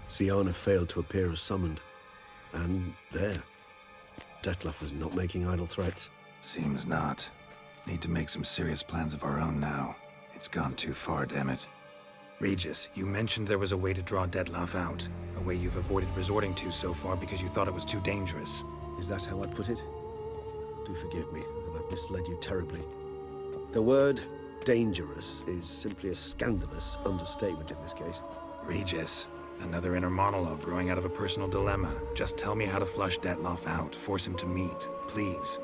Siana failed to appear as summoned. And there. Detlef was not making idle threats.
Seems not. Need to make some serious plans of our own now. It's gone too far, damn it. Regis, you mentioned there was a way to draw Detlef out. A way you've avoided resorting to so far because you thought it was too dangerous.
Is that how I'd put it? Do forgive me that I've misled you terribly. The word dangerous is simply a scandalous understatement in this case.
Regis, another inner monologue growing out of a personal dilemma. Just tell me how to flush Detlef out. Force him to meet, please.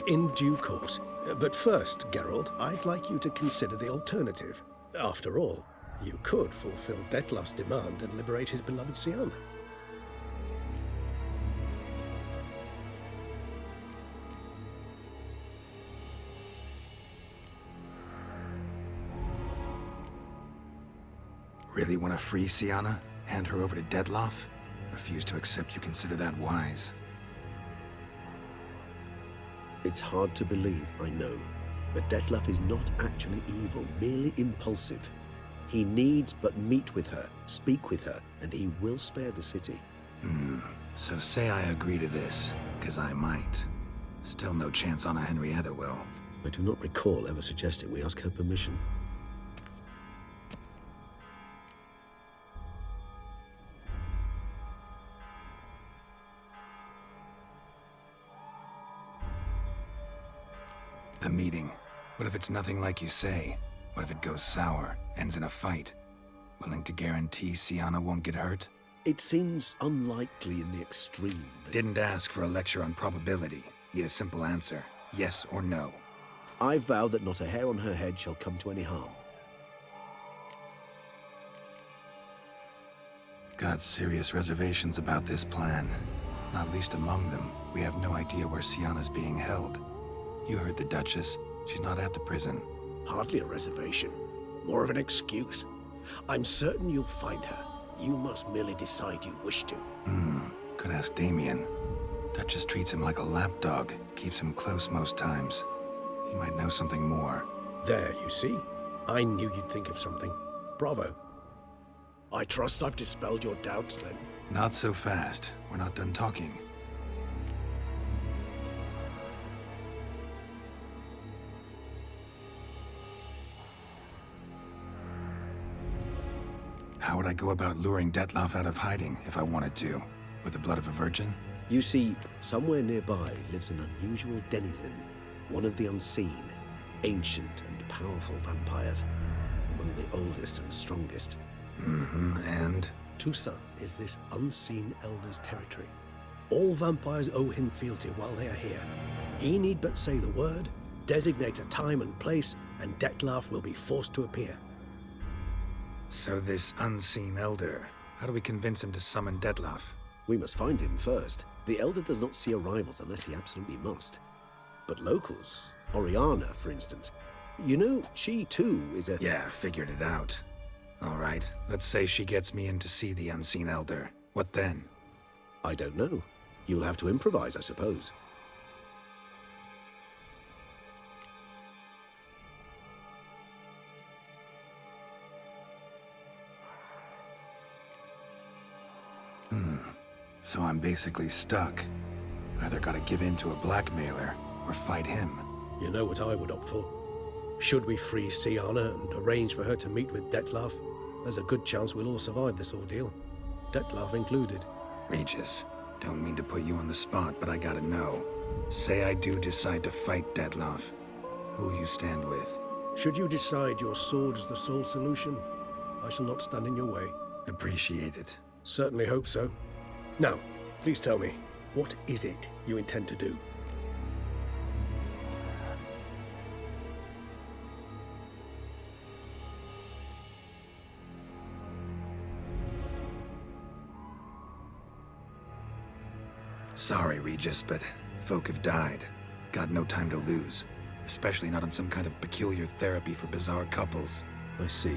In due course. But first, Geralt, I'd like you to consider the alternative. After all, you could fulfill Detlef's demand and liberate his beloved Siana.
Really want to free Siana? Hand her over to Detlef? Refuse to accept you consider that wise.
It's hard to believe, I know, but Detlef is not actually evil, merely impulsive. He needs but meet with her, speak with her, and he will spare the city.
So say I agree to this, because I might. Still no chance Anna Henrietta will.
I do not recall ever suggesting we ask her permission.
The meeting. What if it's nothing like you say? What if it goes sour, ends in a fight? Willing to guarantee Siana won't get hurt?
It seems unlikely in the extreme.
Didn't ask for a lecture on probability. Need a simple answer. Yes or no.
I vow that not a hair on her head shall come to any harm.
Got serious reservations about this plan. Not least among them, we have no idea where Siana's being held. You heard the Duchess. She's not at the prison.
Hardly a reservation. More of an excuse. I'm certain you'll find her. You must merely decide you wish to.
Could ask Damien. Duchess treats him like a lapdog. Keeps him close most times. He might know something more.
There, you see? I knew you'd think of something. Bravo. I trust I've dispelled your doubts, then.
Not so fast. We're not done talking. How would I go about luring Detlef out of hiding if I wanted to? With the blood of a virgin?
You see, somewhere nearby lives an unusual denizen, one of the unseen, ancient and powerful vampires, among the oldest and strongest.
And?
Toussaint is this unseen elder's territory. All vampires owe him fealty while they are here. He need but say the word, designate a time and place, and Detlef will be forced to appear.
So this unseen elder, how do we convince him to summon Detlef?
We must find him first. The elder does not see arrivals unless he absolutely must. But locals, Oriana, for instance, you know, she too is a...
Yeah, figured it out. All right, let's say she gets me in to see the unseen elder. What then?
I don't know. You'll have to improvise, I suppose.
So I'm basically stuck. Either gotta give in to a blackmailer, or fight him.
You know what I would opt for? Should we free Siana and arrange for her to meet with Detlef? there's a good chance we'll all survive this ordeal. Detlef included.
Regis, don't mean to put you on the spot, but I gotta know. Say I do decide to fight Detlef. Who'll you stand with?
Should you decide your sword is the sole solution, I shall not stand in your way.
Appreciate it.
Certainly hope so. Now, please tell me, what is it you intend to do?
Sorry, Regis, but folk have died. Got no time to lose. Especially not on some kind of peculiar therapy for bizarre couples.
I see.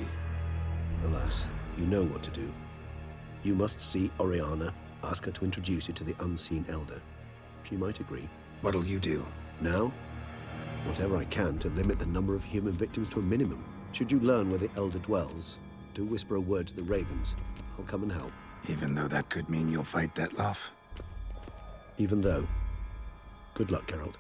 Alas, you know what to do. You must see Oriana, ask her to introduce you to the unseen elder. She might agree.
What'll you do?
Now? Whatever I can to limit the number of human victims to a minimum. Should you learn where the elder dwells, do whisper a word to the ravens. I'll come and help.
Even though that could mean you'll fight Detlef?
Even though. Good luck, Geralt.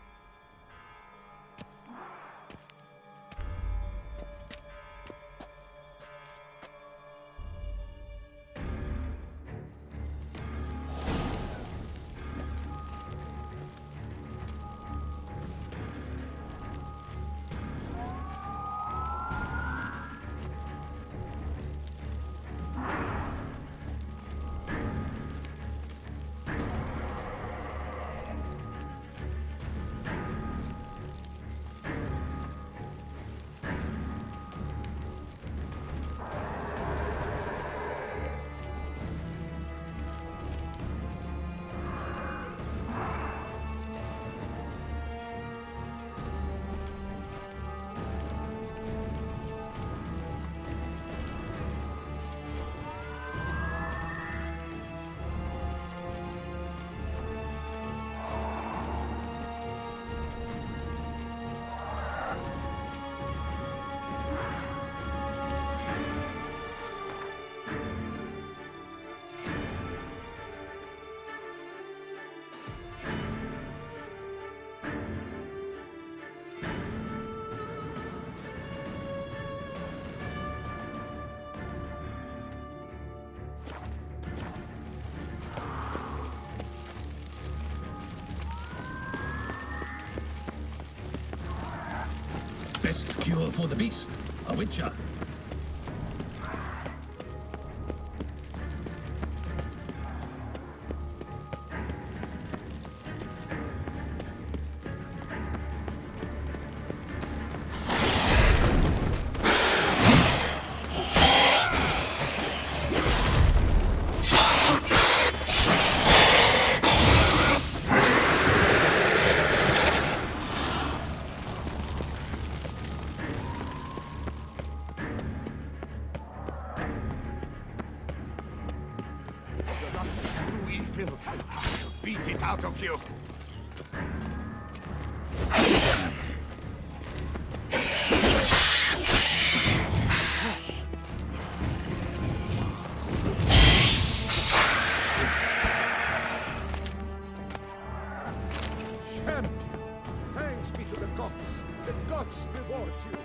Best cure for the beast, a witcher.
Beat it out of you!
Champion! Thanks be to the gods! The gods reward you!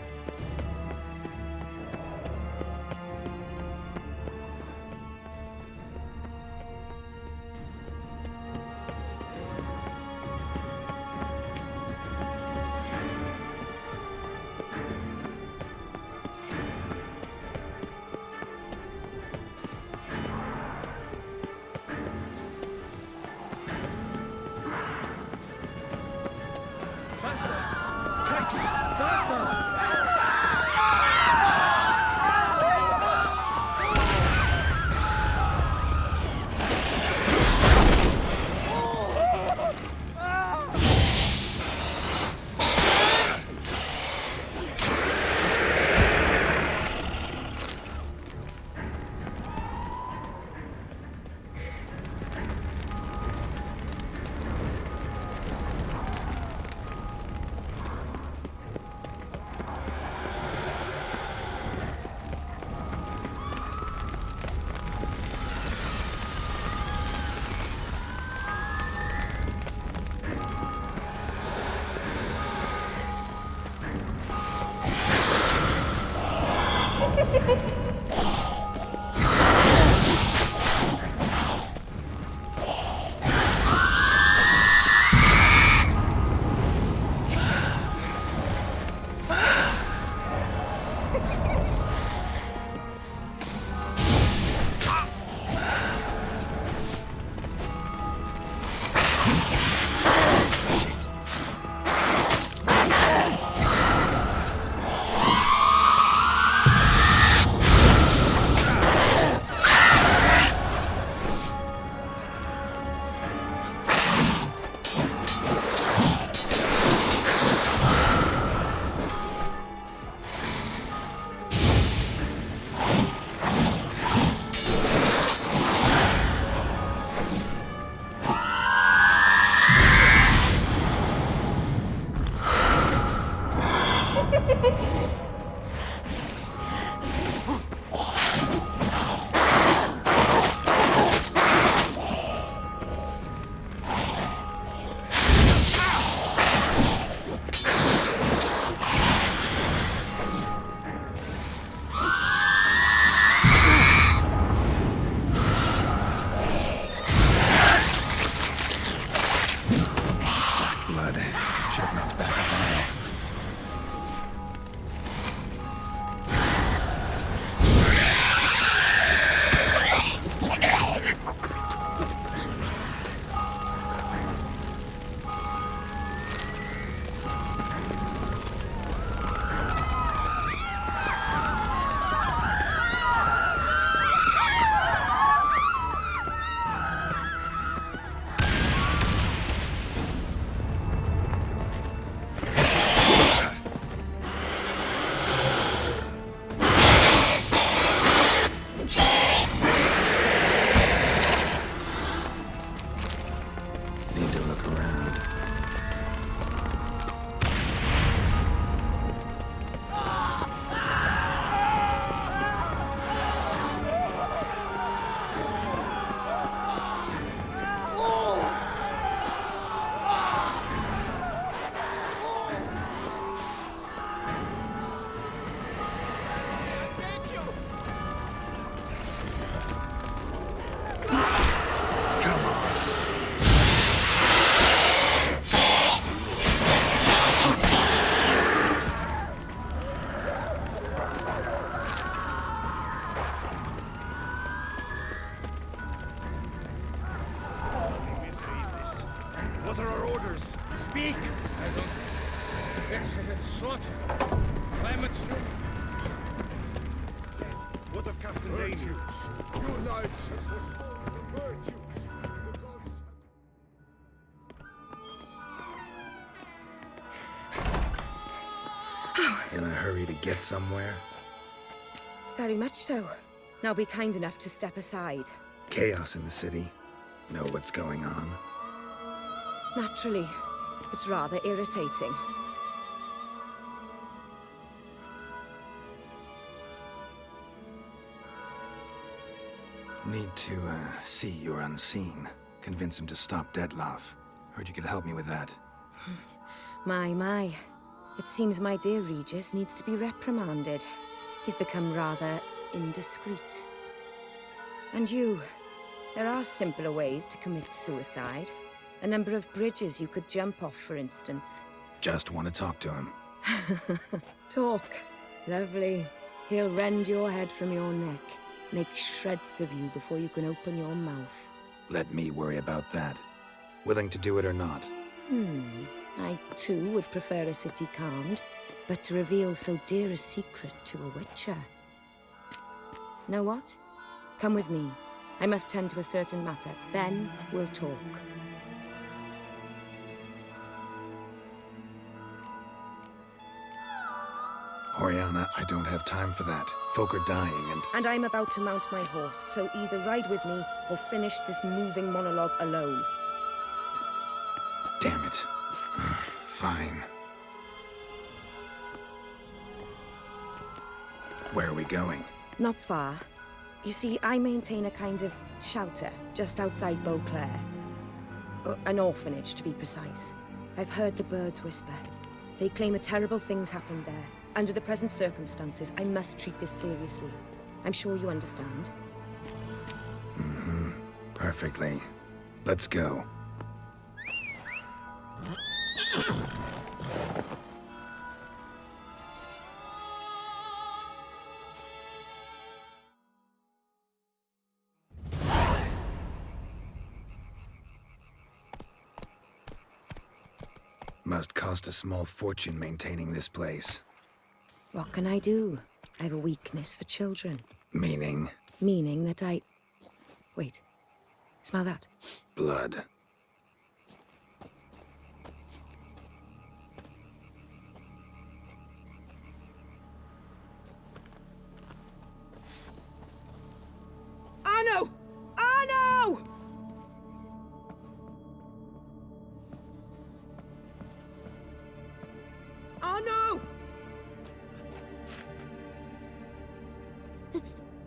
not. Climate should. What of Captain Daniels? Unites us. Virtues.
In a hurry to get somewhere?
Very much so. Now be kind enough to step aside.
Chaos in the city. Know what's going on?
Naturally. It's rather irritating.
Need to, see you're unseen. Convince him to stop Detloff. Heard you could help me with that.
My. It seems my dear Regis needs to be reprimanded. He's become rather indiscreet. And you, there are simpler ways to commit suicide. A number of bridges you could jump off, for instance.
Just want to talk to him.
Talk. Lovely. He'll rend your head from your neck. Make shreds of you before you can open your mouth.
Let me worry about that. Willing to do it or not?
I, too, would prefer a city calmed, but to reveal so dear a secret to a witcher. Know what? Come with me. I must tend to a certain matter. Then we'll talk.
Oriana, I don't have time for that. Folk are dying
And I'm about to mount my horse, so either ride with me or finish this moving monologue alone.
Damn it. Fine. Where are we going?
Not far. You see, I maintain a kind of shelter just outside Beauclair. An orphanage, to be precise. I've heard the birds whisper. They claim a terrible thing's happened there. Under the present circumstances, I must treat this seriously. I'm sure you understand.
Perfectly. Let's go. Must cost a small fortune maintaining this place.
What can I do? I have a weakness for children.
Meaning?
Meaning that I... Wait. Smell that?
Blood.
Arno! Arno! Arno!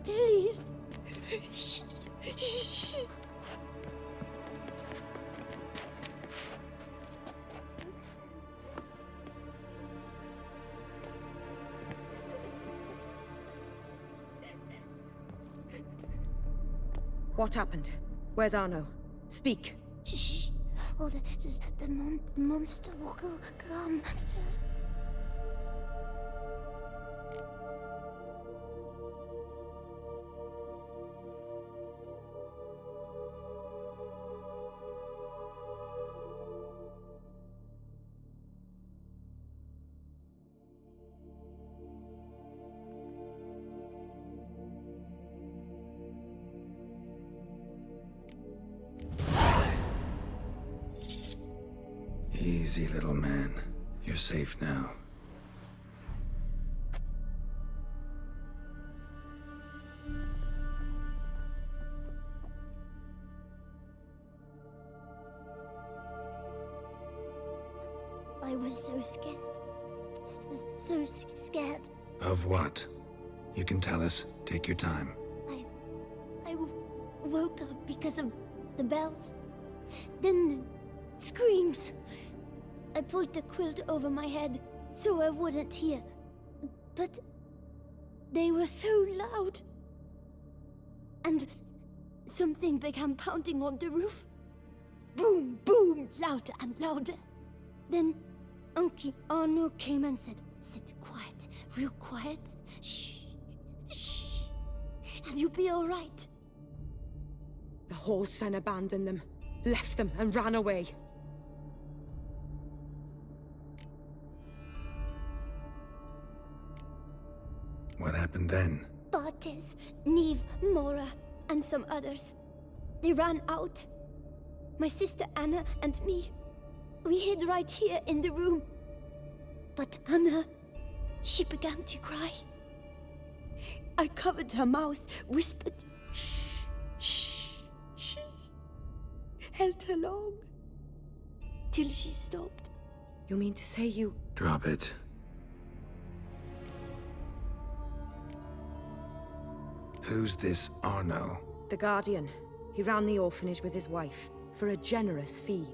Please.
What happened? Where's Arno? Speak.
Shh. Oh, the monster will come.
Easy, little man. You're safe now.
I was so scared. So scared.
Of what? You can tell us. Take your time.
I woke up because of the bells. Then the screams. I pulled the quilt over my head so I wouldn't hear. But they were so loud. And something began pounding on the roof. Boom, boom, louder and louder. Then Uncle Arno came and said, "Sit quiet, real quiet. Shh, shh, and you'll be all right."
The whoreson abandoned them, left them and ran away.
What happened then?
Bartes, Neve, Mora, and some others. They ran out. My sister Anna and me, we hid right here in the room. But Anna, she began to cry. I covered her mouth, whispered, shh, shh, shh. Held her long, till she stopped.
You mean to say you...
Drop it. Who's this Arno?
The Guardian. He ran the orphanage with his wife, for a generous fee.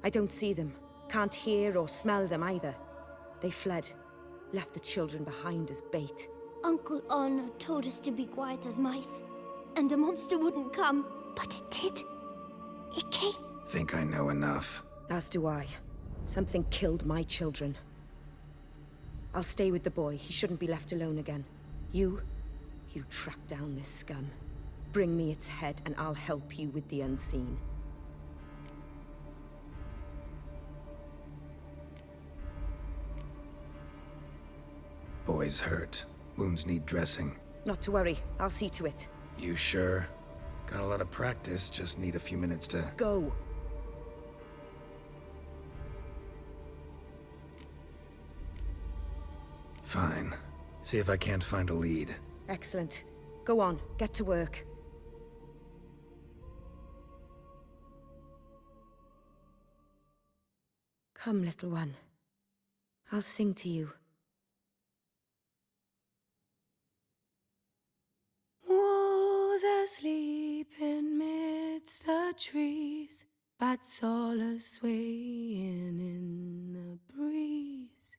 I don't see them, can't hear or smell them either. They fled, left the children behind as bait.
Uncle Arno told us to be quiet as mice, and the monster wouldn't come, but it did. It came.
Think I know enough.
As do I. Something killed my children. I'll stay with the boy. He shouldn't be left alone again. You track down this scum. Bring me its head and I'll help you with the unseen.
Boy's hurt. Wounds need dressing.
Not to worry. I'll see to it.
You sure? Got a lot of practice, just need a few minutes to...
Go!
Fine. See if I can't find a lead.
Excellent. Go on, get to work. Come, little one. I'll sing to you. Was asleep in midst the trees, bats all a-swaying in the breeze.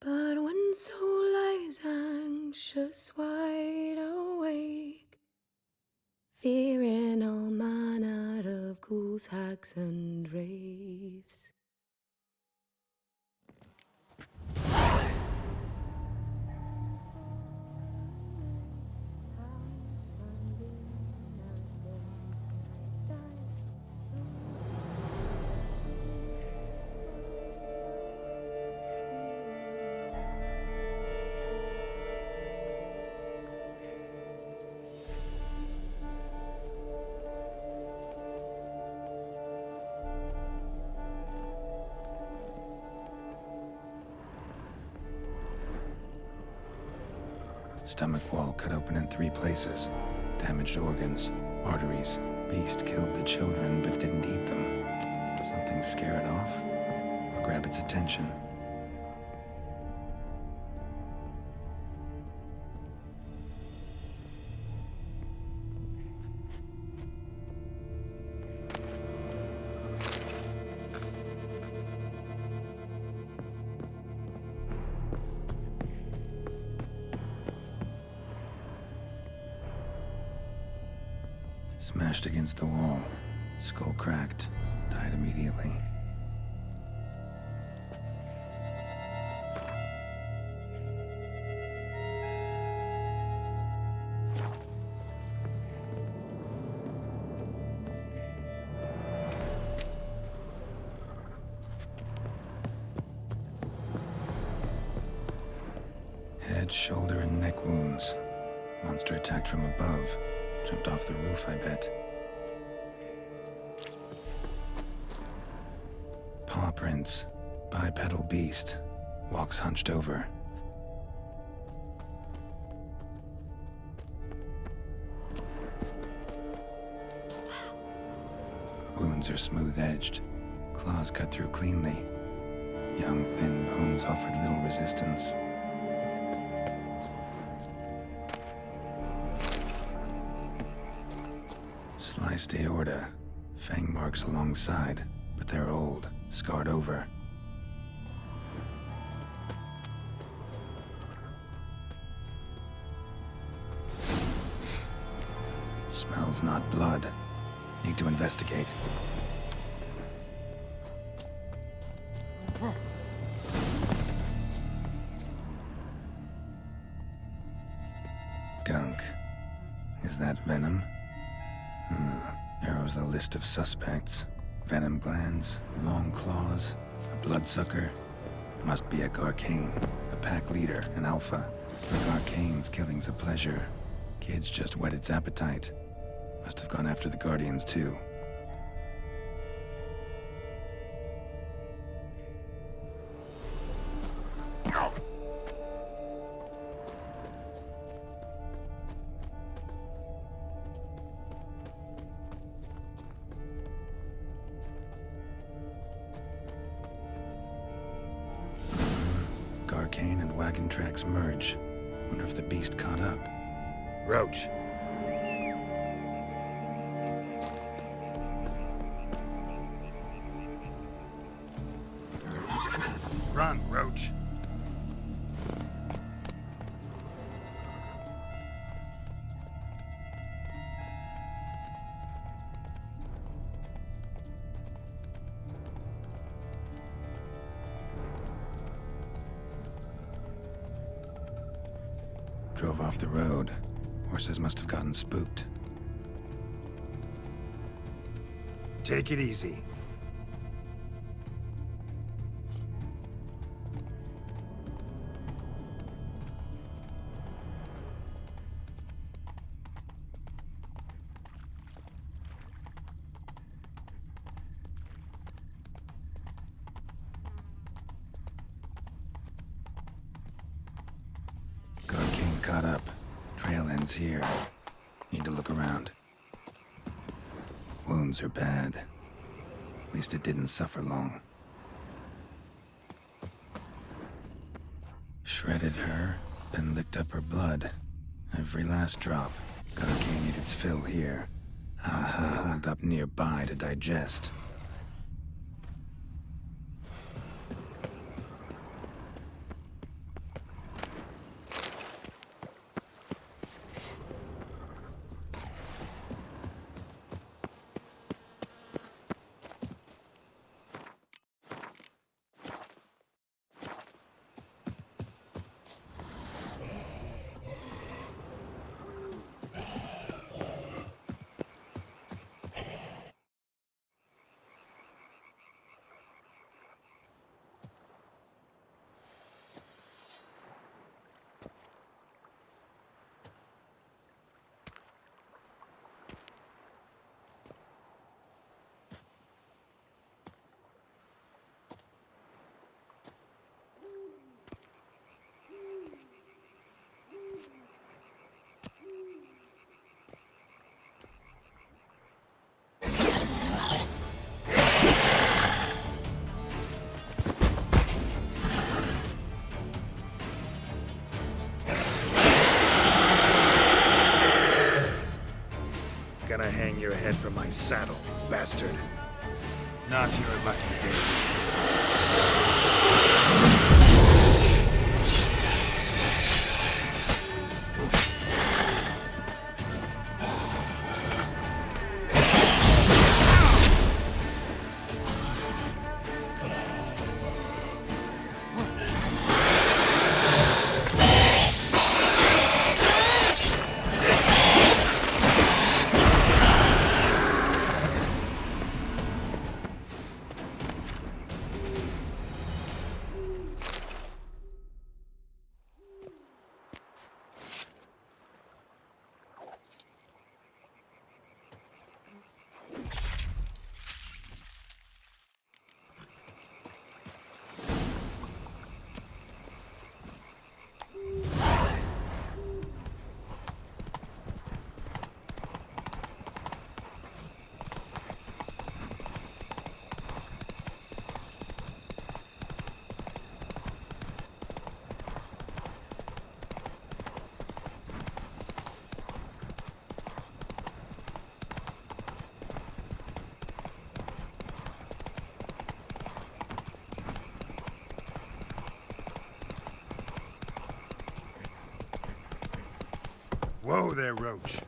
But one soul lies anxious, wide awake, fearing all manner of ghouls, hags, and wraiths.
Stomach wall cut open in 3 places. Damaged organs, arteries. Beast killed the children but didn't eat them. Something scare it off? Or grab its attention? Smashed against the wall. Skull cracked. Died immediately. Head, shoulder, and neck wounds. Monster attacked from above. Jumped off the roof, I bet. Paw prints. Bipedal beast. Walks hunched over. Wounds are smooth-edged. Claws cut through cleanly. Young, thin bones offered little resistance. Sliced aorta. Fang marks alongside, but they're old, scarred over. Smells not blood. Need to investigate. Gunk. Is that venom? Narrows the list of suspects. Venom glands, long claws, a bloodsucker. Must be a Garcane, a pack leader, an alpha. For Garcane's killing's a pleasure. Kid's just whet its appetite. Must have gone after the Guardians too. Garcane and wagon tracks merge. Wonder if the beast caught up.
Roach.
Run, Roach. Drove off the road. Horses must have gotten spooked.
Take it easy.
Garcane caught up. Trail ends here. Need to look around. Wounds are bad. At least it didn't suffer long. Shredded her, then licked up her blood. Every last drop. Garcane ate its fill here. Aha, holed up nearby to digest.
Gonna hang your head from my saddle, bastard. Not your lucky day. Whoa there, Roach.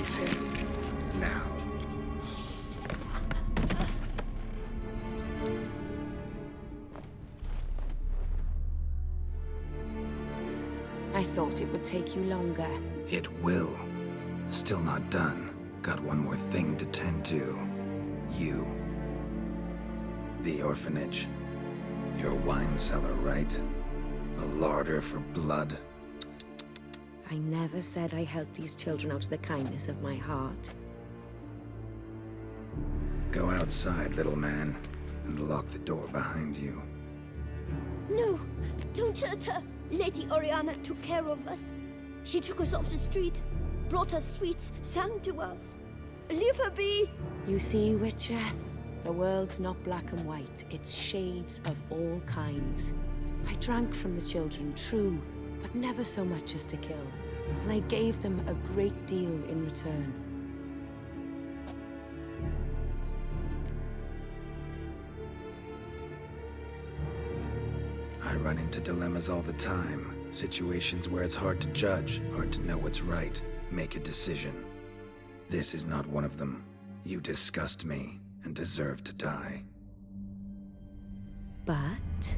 Ease in. Now.
I thought it would take you longer.
It will. Still not done. Got one more thing to tend to. You. The orphanage. Your wine cellar, right? A larder for blood.
I never said I helped these children out of the kindness of my heart.
Go outside, little man, and lock the door behind you.
No, don't hurt her. Lady Oriana took care of us. She took us off the street, brought us sweets, sang to us. Leave her be.
You see, Witcher? The world's not black and white. It's shades of all kinds. I drank from the children, true, but never so much as to kill. And I gave them a great deal in return.
I run into dilemmas all the time. Situations where it's hard to judge, hard to know what's right, make a decision. This is not one of them. You disgust me and deserve to die.
But?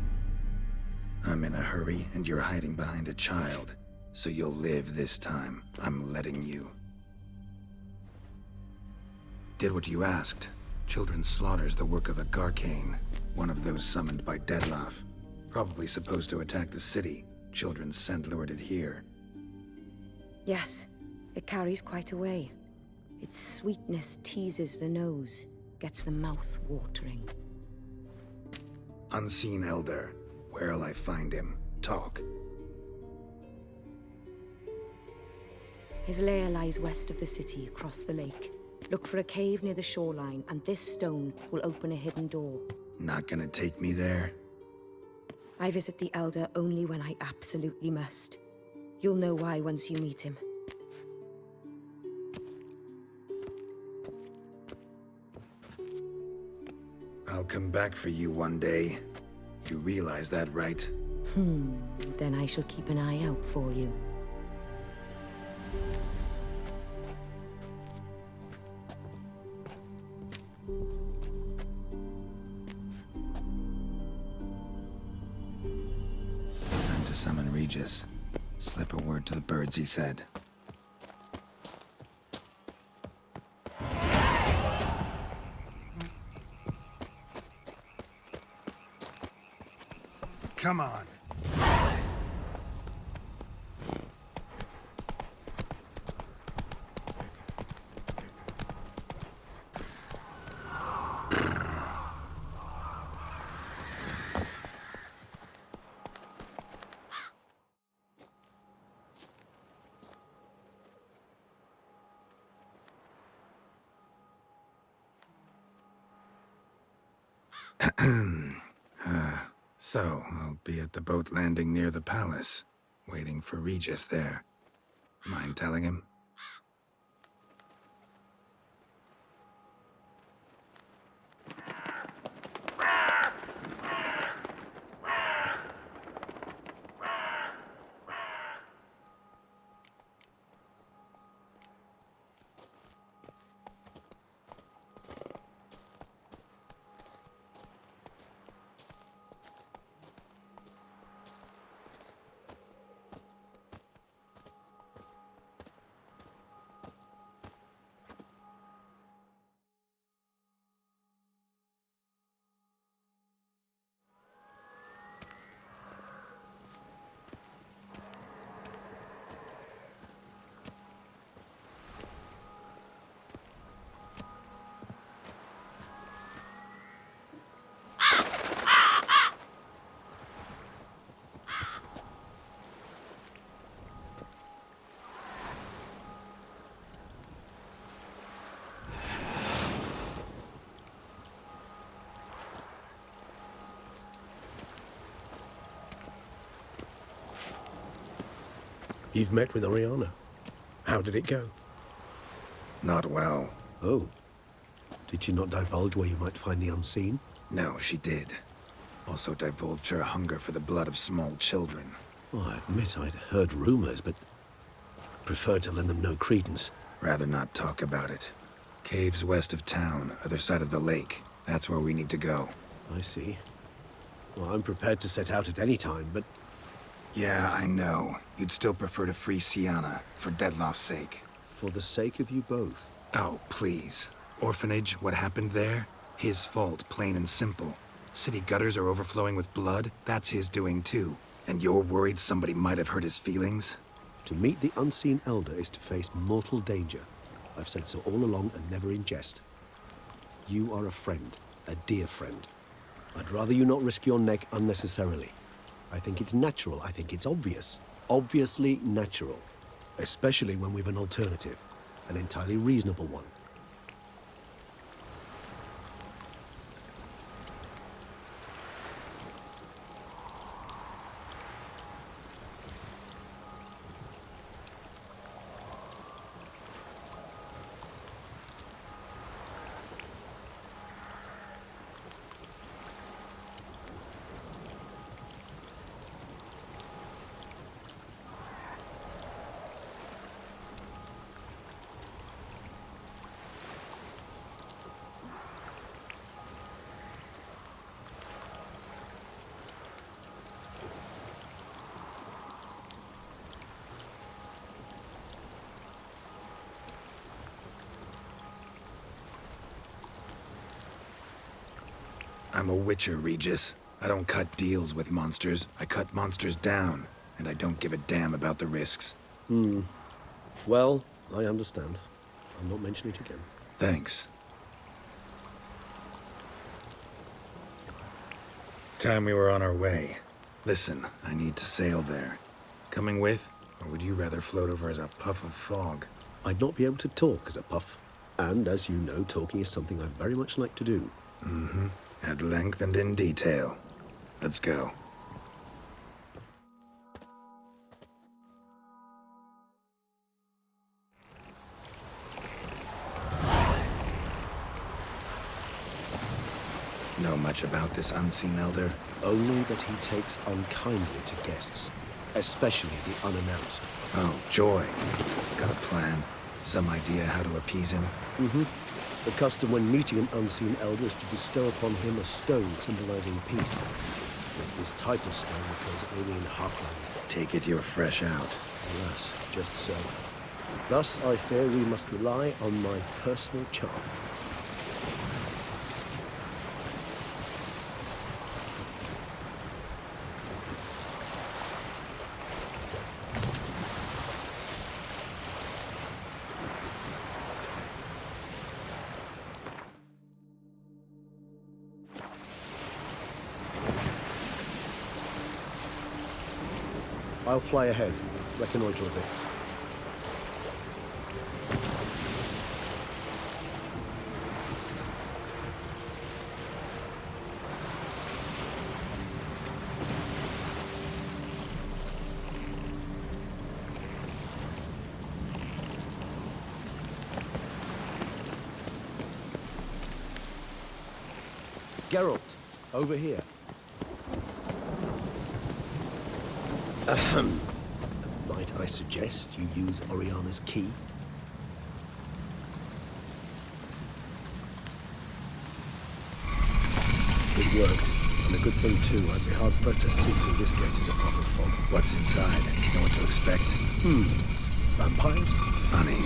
I'm in a hurry and you're hiding behind a child. So you'll live this time. I'm letting you. Did what you asked. Children's slaughter's the work of a Garcane, one of those summoned by Dettlaff. Probably supposed to attack the city. Children sent lured here.
Yes, it carries quite a way. Its sweetness teases the nose, gets the mouth watering.
Unseen Elder. Where'll I find him? Talk.
His lair lies west of the city, across the lake. Look for a cave near the shoreline, and this stone will open a hidden door.
Not gonna take me there?
I visit the Elder only when I absolutely must. You'll know why once you meet him.
I'll come back for you one day. You realize that, right?
Then I shall keep an eye out for you.
Time to summon Regis. Slip a word to the birds, he said.
Come on.
So, I'll be at the boat landing near the palace, waiting for Regis there. Mind telling him?
You've met with Oriana. How did it go?
Not well.
Oh. Did she not divulge where you might find the unseen?
No, she did. Also divulged her hunger for the blood of small children.
Well, I admit I'd heard rumors, but preferred to lend them no credence.
Rather not talk about it. Caves west of town, other side of the lake. That's where we need to go.
I see. Well, I'm prepared to set out at any time, but...
Yeah, I know. You'd still prefer to free Sienna, for Dettlaff's sake.
For the sake of you both.
Oh, please. Orphanage, what happened there? His fault, plain and simple. City gutters are overflowing with blood. That's his doing too. And you're worried somebody might have hurt his feelings?
To meet the unseen elder is to face mortal danger. I've said so all along and never in jest. You are a friend, a dear friend. I'd rather you not risk your neck unnecessarily. I think it's natural, I think it's obvious. Obviously natural. Especially when we've an alternative. An entirely reasonable one.
I'm a witcher, Regis. I don't cut deals with monsters. I cut monsters down, and I don't give a damn about the risks.
Well, I understand. I'll not mention it again.
Thanks. Time we were on our way. Listen, I need to sail there. Coming with, or would you rather float over as a puff of fog?
I'd not be able to talk as a puff. And as you know, talking is something I very much like to do.
Mm-hmm. At length and in detail. Let's go. Know much about this unseen elder?
Only that he takes unkindly to guests, especially the unannounced.
Oh, joy. Got a plan? Some idea how to appease him?
Mm-hmm. The custom when meeting an unseen elder is to bestow upon him a stone symbolizing peace. This type of stone occurs only in Heartland.
Take it you're fresh out.
Alas, just so. Thus, I fear we must rely on my personal charm. I'll fly ahead, reconnoitre a bit. Geralt, over here. Ahem. Might I suggest you use Oriana's key? It worked, and a good thing too. I'd be hard-pressed to see through this gate as a puff of fog.
What's inside? Know what to expect?
Vampires?
Funny.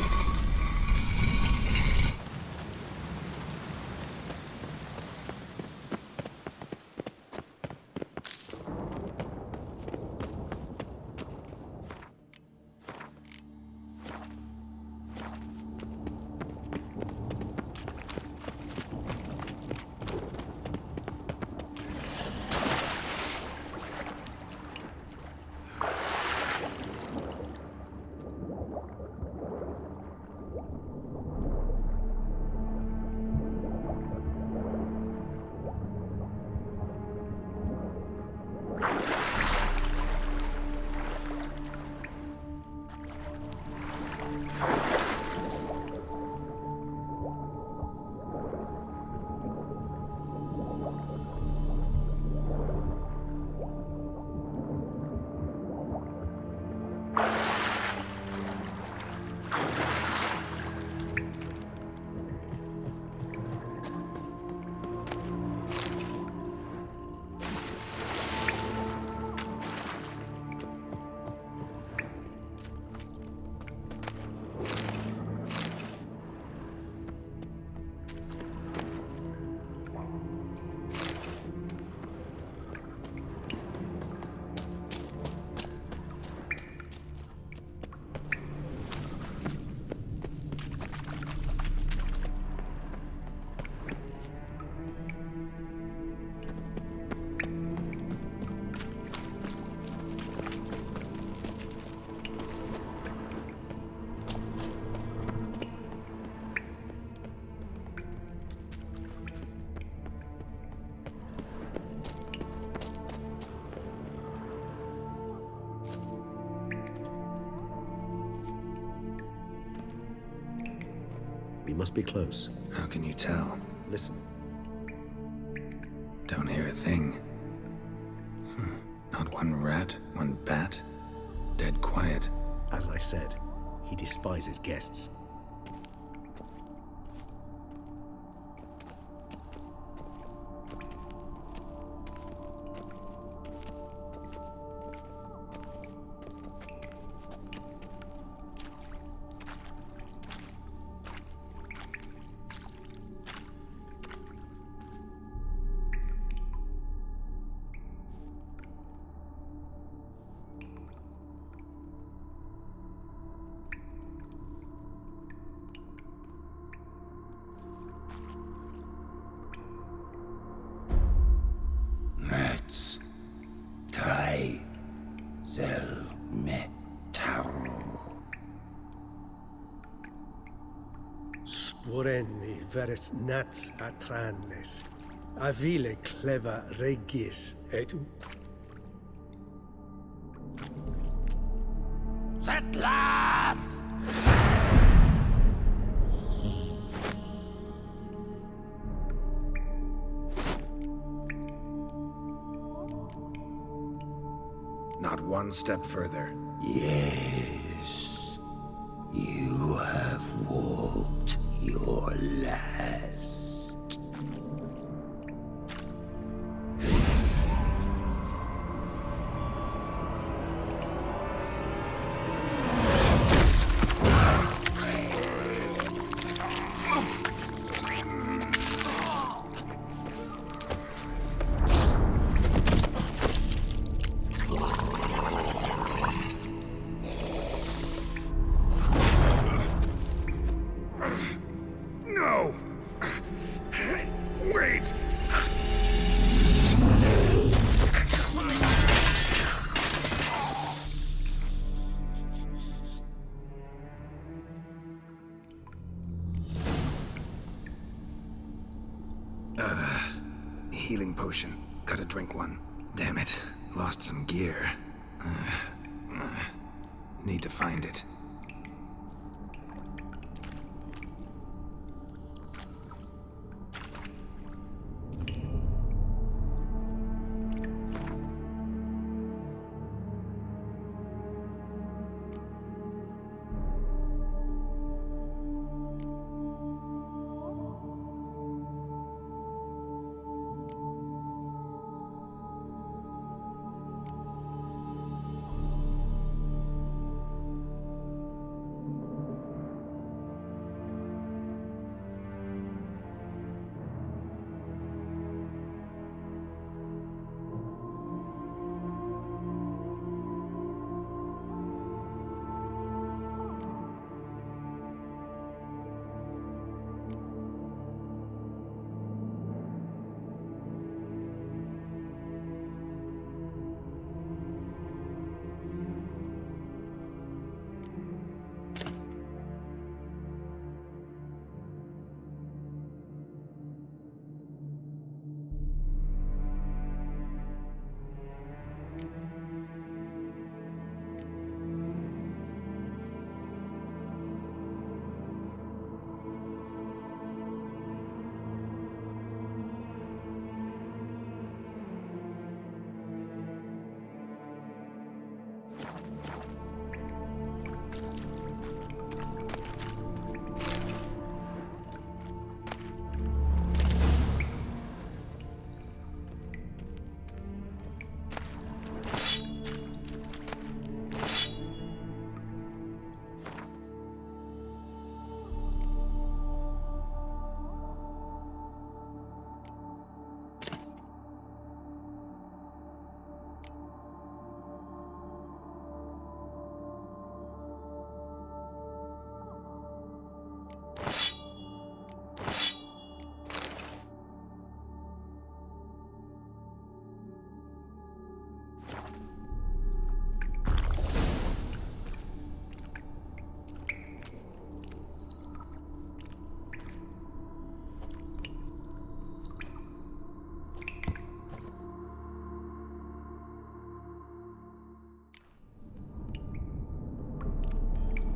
We must be close.
How can you tell?
Listen.
Don't hear a thing. Not one rat, one bat. Dead quiet.
As I said, he despises guests.
Sporenni veres nats atrannes, avile cleva regis et
Settlers!
Not one step further.
Yes, you have walked your last.
No! Wait! Healing potion. Gotta drink one. Damn it. Lost some gear. Need to find it.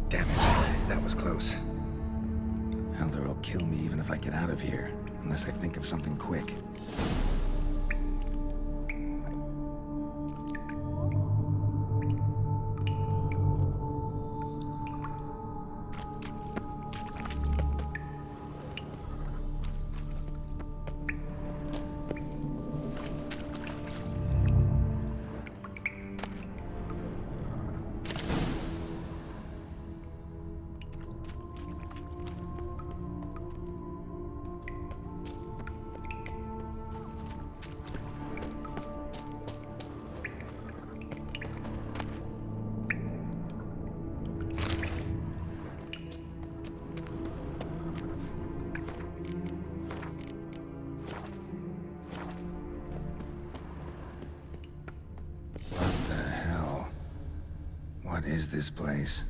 Damn it. That was close. Elder will kill me even if I get out of here, unless I think of something quick. What is this place?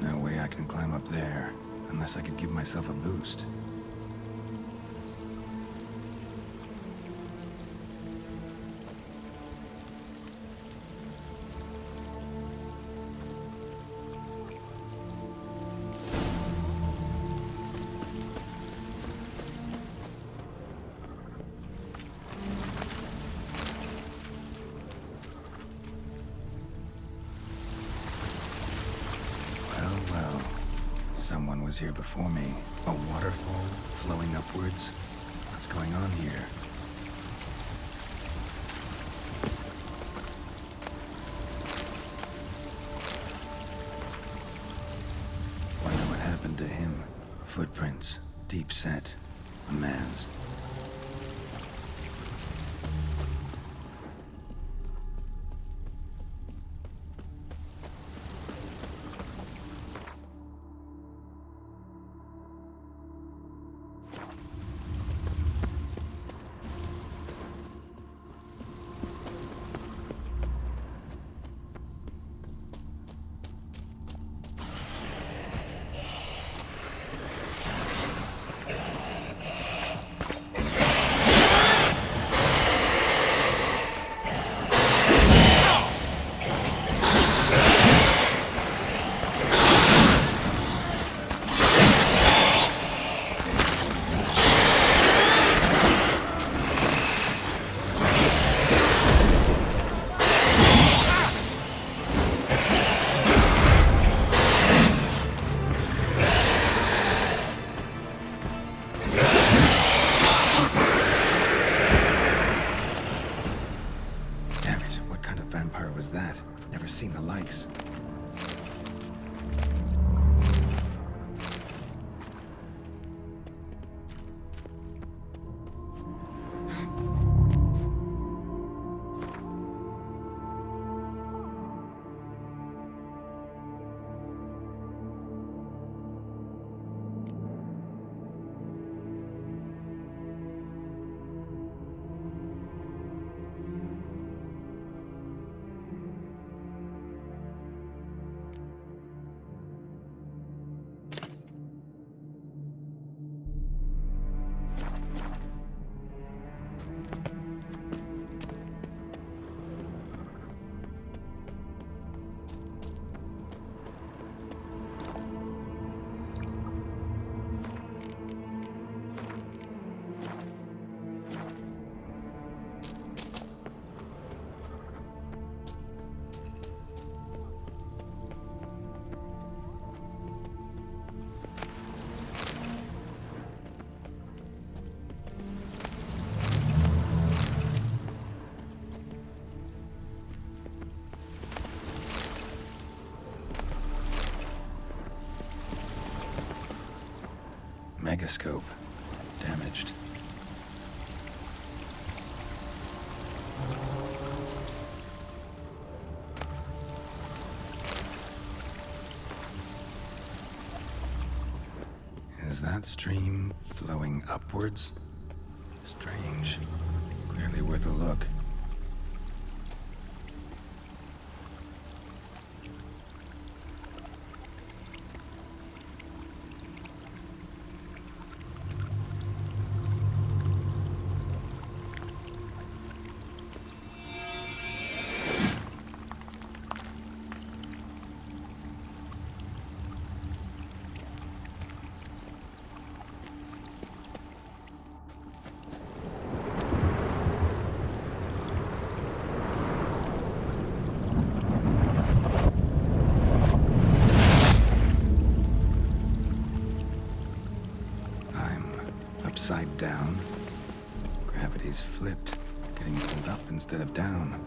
No way I can climb up there, unless I could give myself a boost. Someone was here before me. A waterfall flowing upwards. What's going on here? Wonder what happened to him. Footprints, deep set. A man's. Seen the likes. Megascope. Damaged. Is that stream flowing upwards? Strange. Clearly worth a look. upside down. Gravity's flipped, getting pulled up instead of down.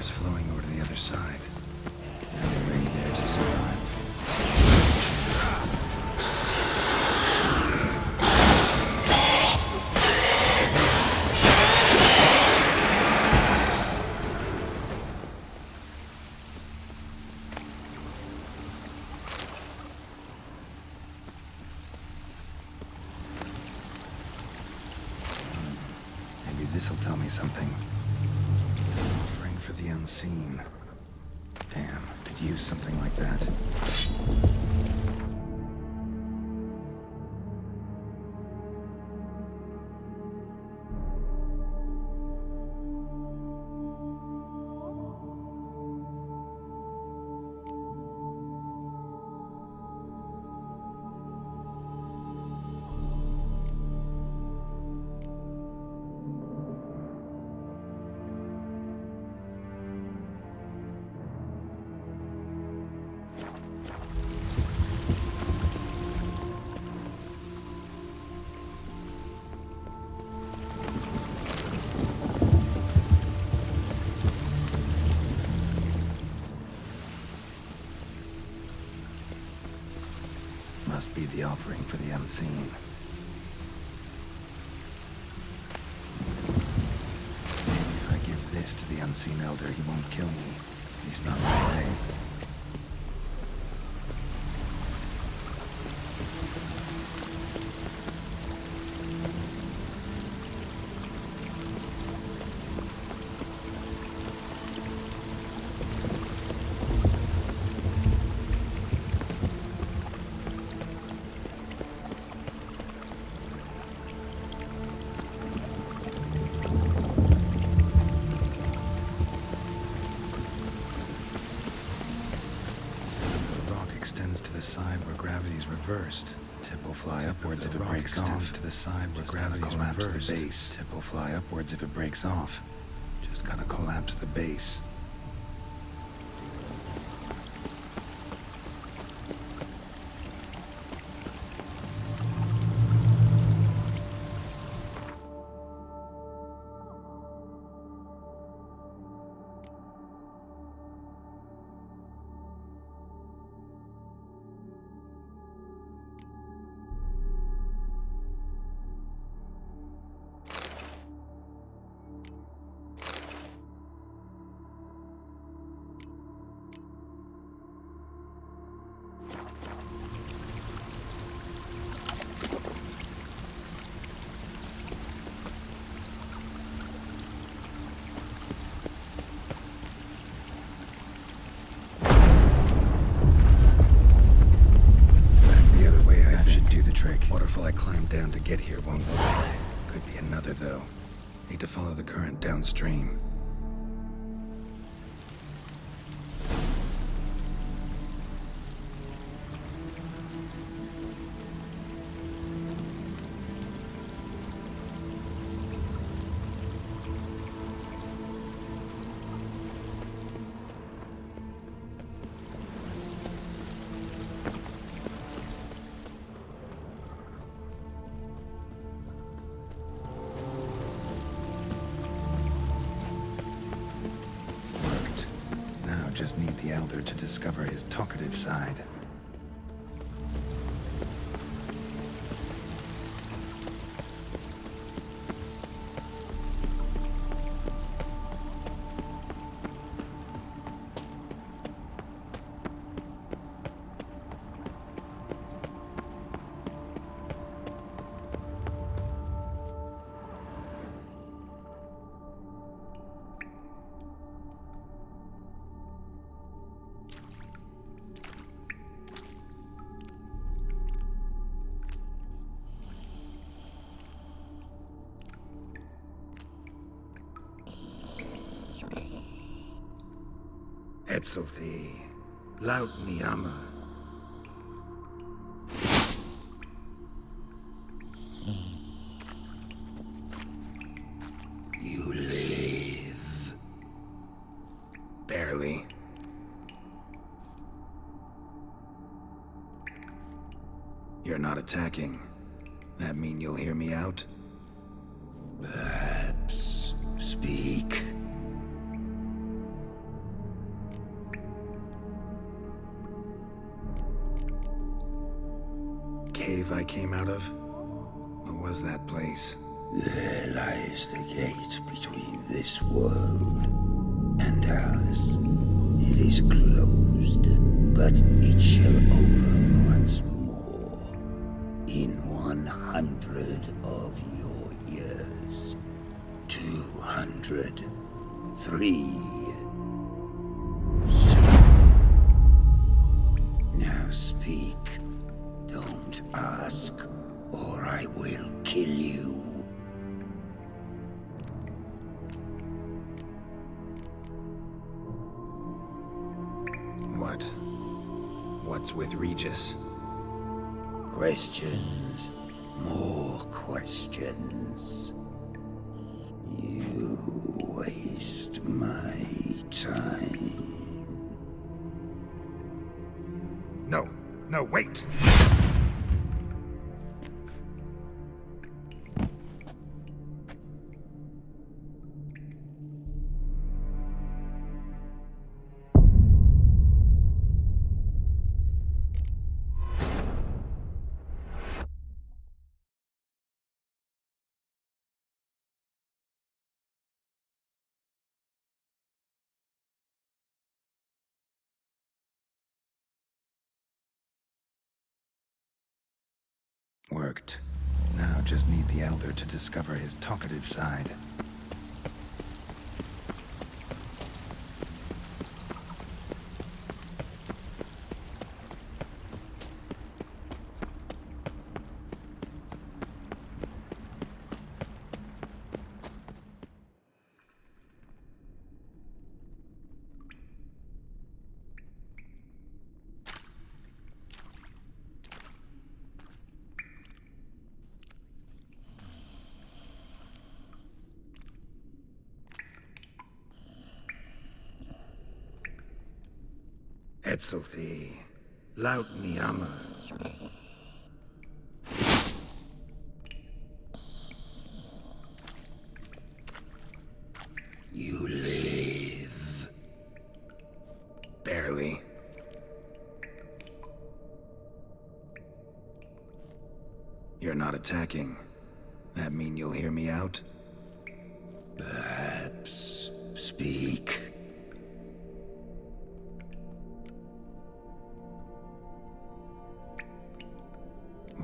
Flowing over to the other side. Now they're ready there to survive. Maybe this'll tell me something. For the unseen. Damn, could use something like that. Must be the offering for the unseen. If I give this to the unseen elder, he won't kill me. At least not right away. Extends to the side where gravity's reversed. Tip will fly upwards if it breaks off. To the side where gravity's reversed. The base. Tip will fly upwards if it breaks off. Just gotta collapse the base. Waterfall I climbed down to get here won't work. Could be another, though. Need to follow the current downstream. Just need the elder to discover his talkative side. Etzelthi, laut Niyama.
You live.
Barely. You're not attacking. That mean you'll hear me out?
Perhaps speak.
Cave I came out of? What was that place?
There lies the gate between this world and ours. It is closed, but it shall open once more in 100 of your years. 200. 3. Now speak. Don't ask, or I will kill you.
What? What's with Regis?
Questions. More questions. You waste my time.
No, wait! Worked. Now just need the Elder to discover his talkative side. Etzelthi, laut Niyama.
You live.
Barely. You're not attacking. That mean you'll hear me out?
Perhaps speak.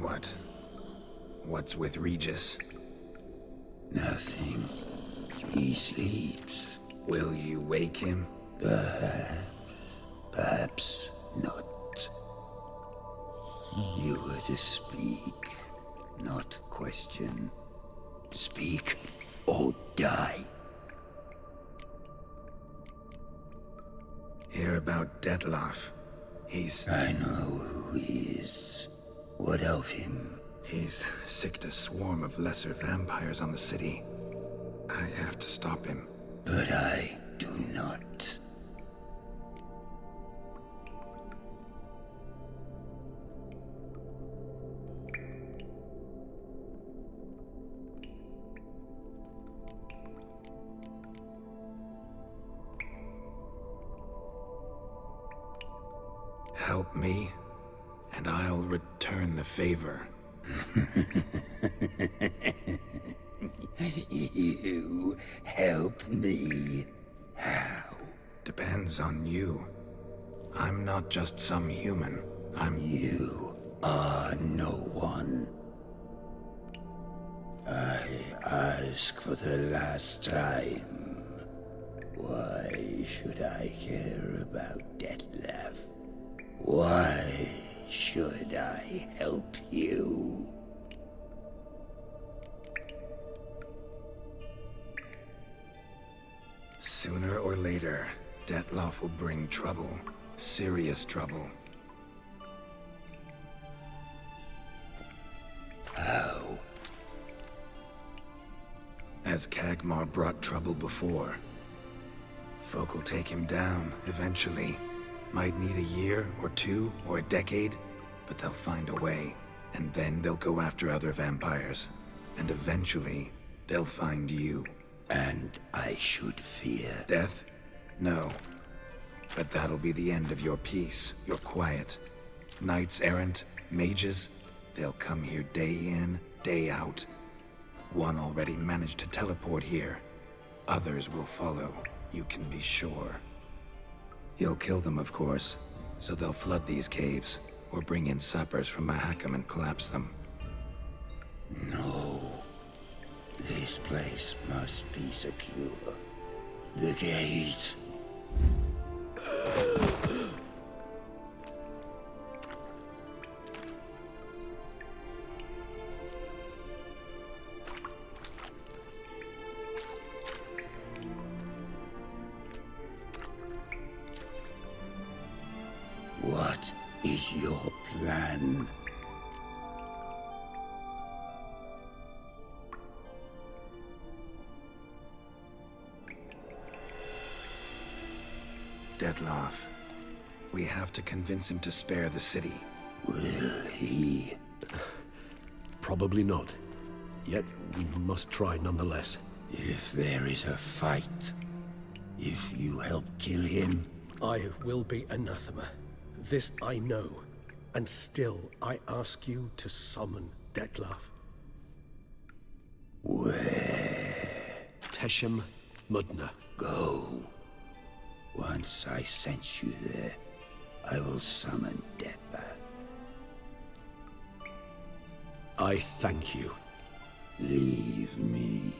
What? What's with Regis?
Nothing. He sleeps.
Will you wake him?
Perhaps not. You were to speak, not question. Speak or die.
Hear about Detlef.
I know who he is. What of him?
He's sicked a swarm of lesser vampires on the city. I have to stop him.
But I do not.
Help me, and I'll return the favor.
You help me? How?
Depends on you. I'm not just some human.
You are no one. I ask for the last time. Why should I care about Detlef? Why should I help you?
Sooner or later, Detloff will bring trouble. Serious trouble.
How?
As Kagmar brought trouble before. Folk will take him down, eventually. Might need a year, or two, or a decade, but they'll find a way. And then they'll go after other vampires. And eventually, they'll find you.
And I should fear
death? No. But that'll be the end of your peace, your quiet. Knights errant, mages, they'll come here day in, day out. One already managed to teleport here. Others will follow, you can be sure. He'll kill them, of course, so they'll flood these caves, or bring in sappers from Mahakam and collapse them.
No. This place must be secure. The gate. What is your plan?
Detloff. We have to convince him to spare the city.
Will he?
Probably not. Yet we must try nonetheless.
If there is a fight, if you help kill him,
I will be anathema. This I know. And still I ask you to summon Detloff.
Where?
Teshem Mudna.
Go. Once I sense you there, I will summon Detloff.
I thank you.
Leave me.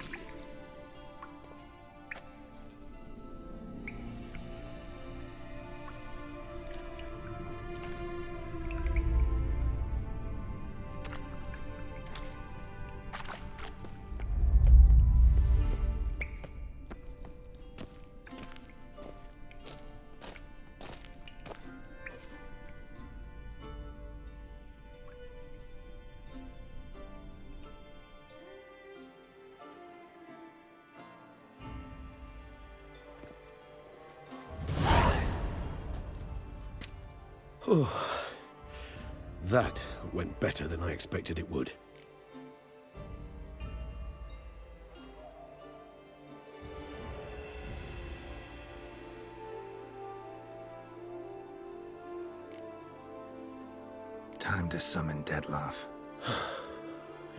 Oh, that went better than I expected it would.
Time to summon Detloff.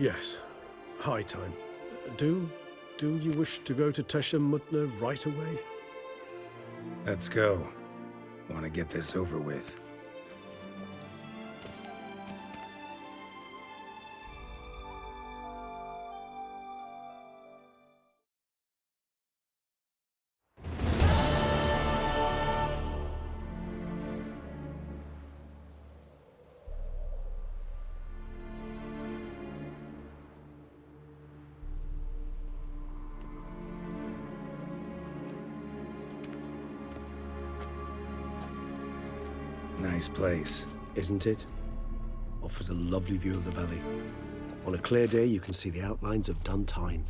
Yes, high time. Do you wish to go to Teshem Mudna right away?
Let's go. Want to get this over with. Nice place.
Isn't it? Offers a lovely view of the valley. On a clear day, you can see the outlines of Duntine.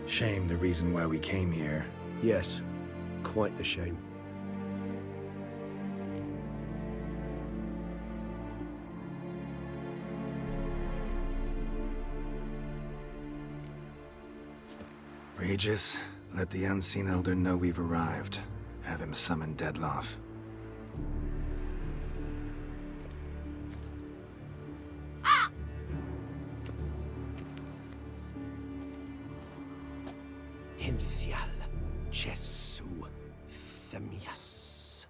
Shame the reason why we came here.
Yes, quite the shame.
Regis, let the Unseen Elder know we've arrived. Have him summon Detloff.
Hinthial Jesu Themias.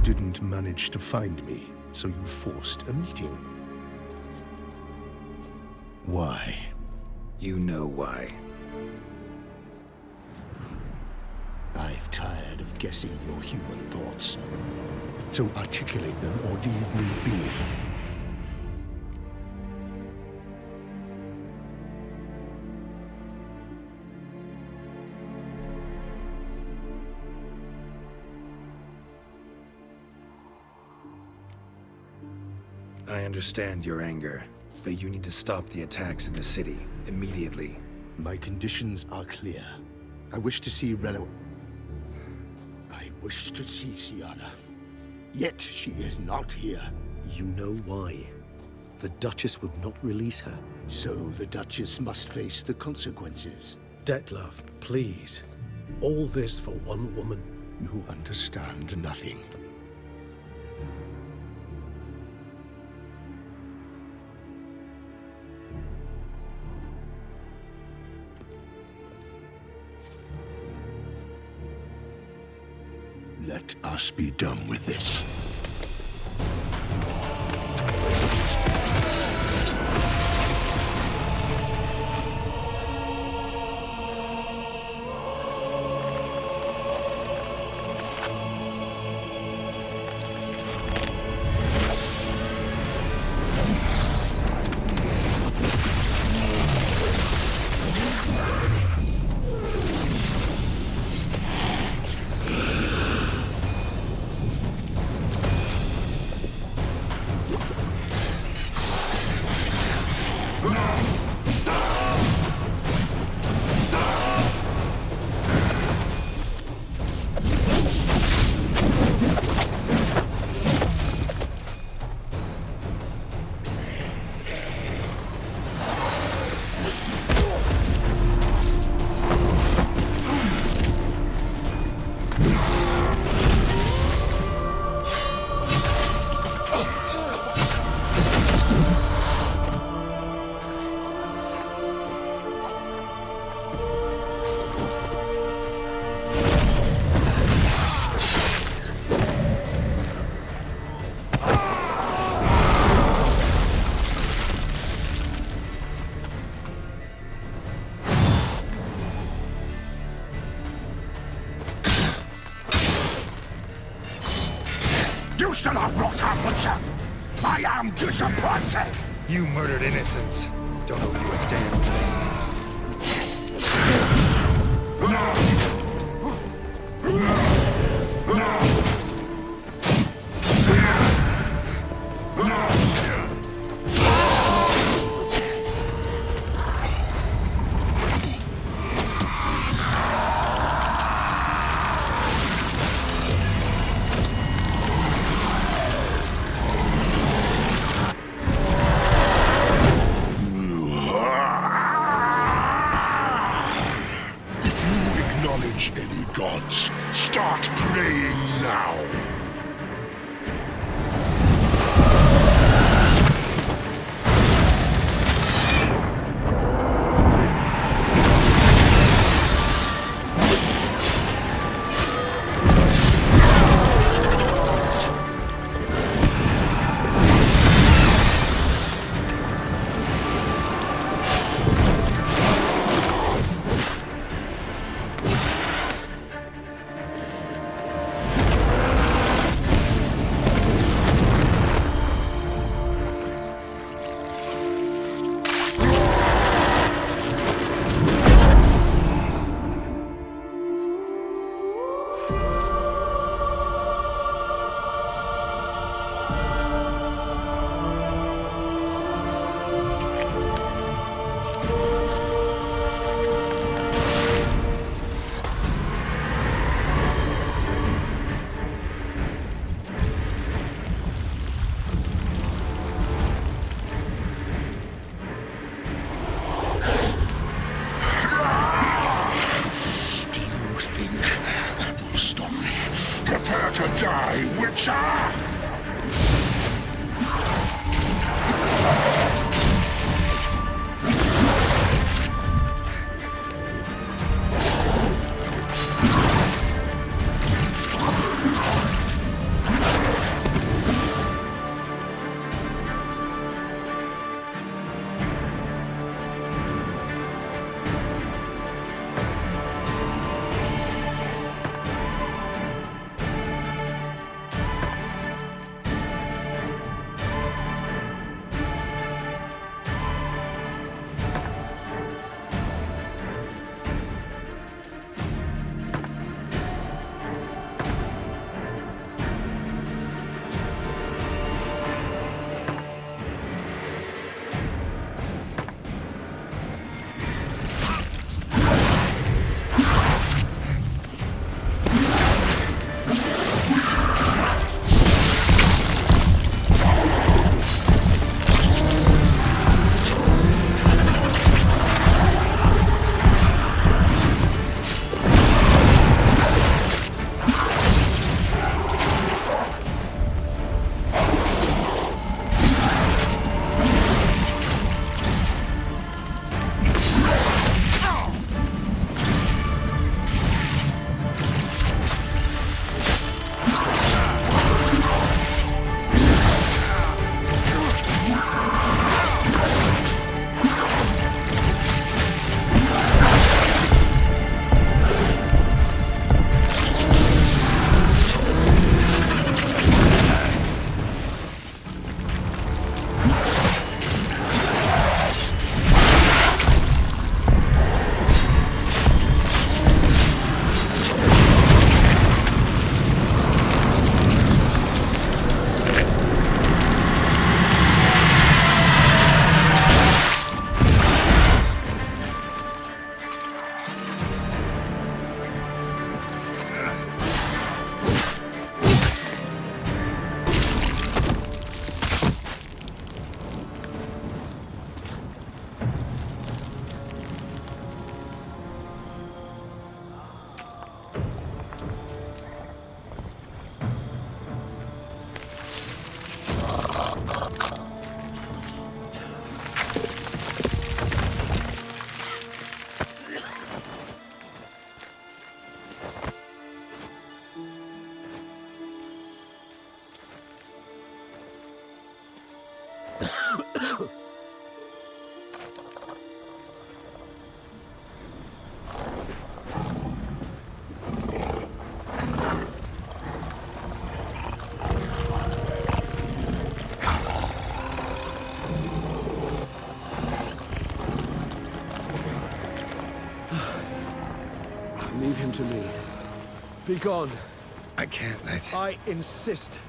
didn't manage to find me, so you forced a meeting. Why?
You know why.
I've tired of guessing your human thoughts. So articulate them or leave me be.
I understand your anger, but you need to stop the attacks in the city immediately.
My conditions are clear. I wish to see Relo. I wish to see Sienna. Yet she is not here.
You know why. The Duchess would not release her.
So the Duchess must face the consequences.
Detlef, please. All this for one woman.
You understand nothing. Let us be done with this.
You should have brought her, Butcher! I am disappointed!
You murdered innocents. Don't owe you a damn thing.
Any gods, start praying now! Prepare to die, Witcher!
Listen to me. Be gone.
I can't let...
I insist.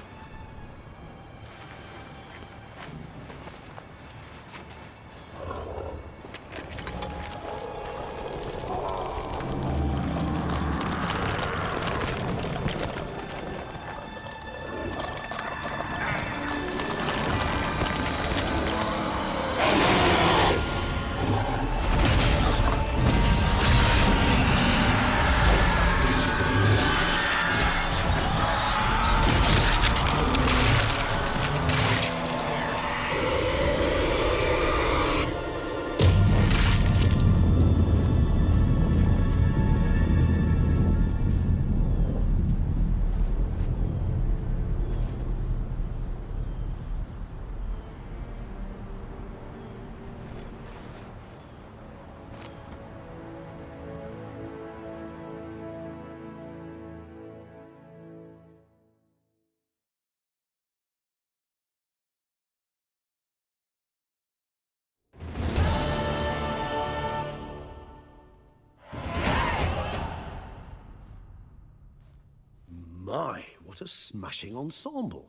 My, what a smashing ensemble.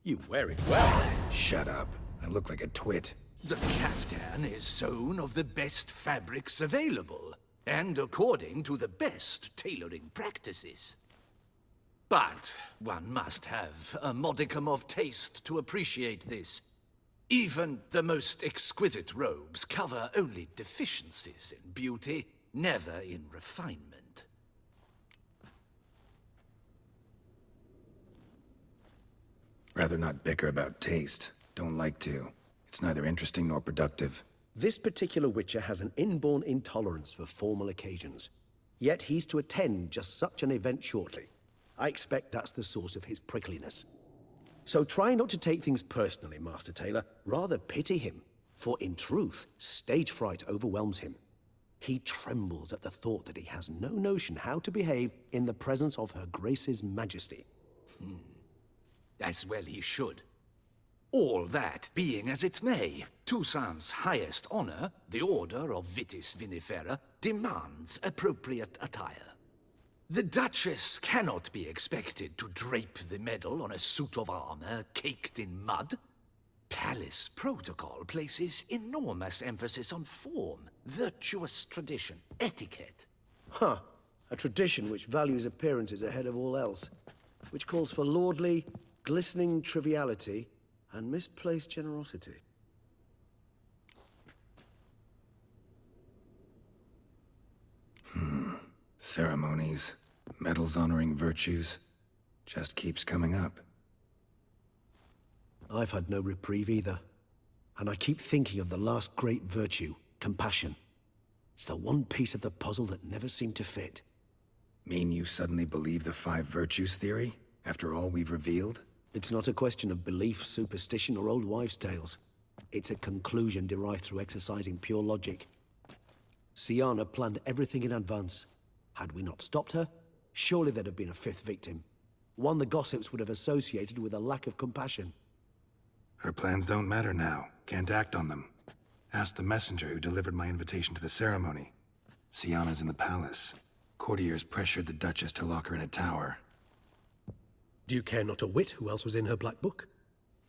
You wear it well.
Shut up. I look like a twit.
The caftan is sewn of the best fabrics available, and according to the best tailoring practices. But one must have a modicum of taste to appreciate this. Even the most exquisite robes cover only deficiencies in beauty, never in refinement.
Rather not bicker about taste. Don't like to. It's neither interesting nor productive.
This particular Witcher has an inborn intolerance for formal occasions. Yet he's to attend just such an event shortly. I expect that's the source of his prickliness. So try not to take things personally, Master Tailor. Rather pity him. For in truth, stage fright overwhelms him. He trembles at the thought that he has no notion how to behave in the presence of Her Grace's Majesty.
As well he should. All that being as it may, Toussaint's highest honor, the Order of Vitis Vinifera, demands appropriate attire. The Duchess cannot be expected to drape the medal on a suit of armor caked in mud. Palace protocol places enormous emphasis on form, virtuous tradition, etiquette.
Huh. A tradition which values appearances ahead of all else. Which calls for lordly, glistening triviality and misplaced generosity.
Ceremonies, medals honoring virtues, just keeps coming up.
I've had no reprieve either. And I keep thinking of the last great virtue, compassion. It's the one piece of the puzzle that never seemed to fit.
Mean you suddenly believe the 5 virtues theory, after all we've revealed?
It's not a question of belief, superstition, or old wives' tales. It's a conclusion derived through exercising pure logic. Syanna planned everything in advance. Had we not stopped her, surely there'd have been a 5th victim. One the gossips would have associated with a lack of compassion.
Her plans don't matter now. Can't act on them. Ask the messenger who delivered my invitation to the ceremony. Syanna's in the palace. Courtiers pressured the Duchess to lock her in a tower.
Do you care not a whit who else was in her black book?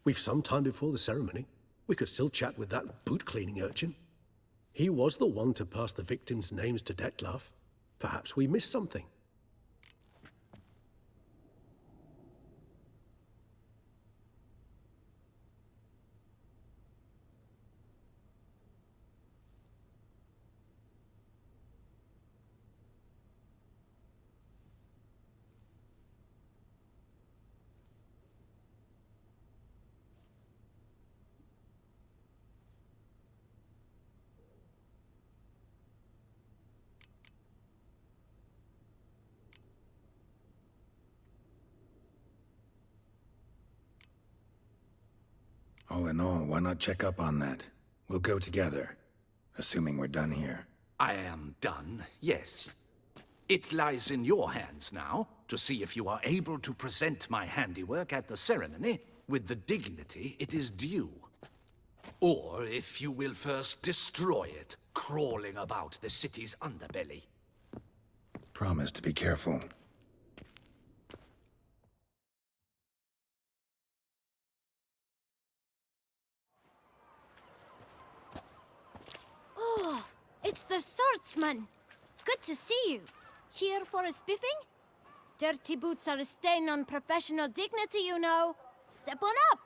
We've some time before the ceremony. We could still chat with that boot-cleaning urchin. He was the one to pass the victims' names to Dettlaff. Perhaps we missed something.
All in all, why not check up on that? We'll go together, assuming we're done here.
I am done, yes. It lies in your hands now to see if you are able to present my handiwork at the ceremony with the dignity it is due. Or if you will first destroy it, crawling about the city's underbelly.
Promise to be careful.
Oh, it's the swordsman. Good to see you. Here for a spiffing? Dirty boots are a stain on professional dignity, you know. Step on up.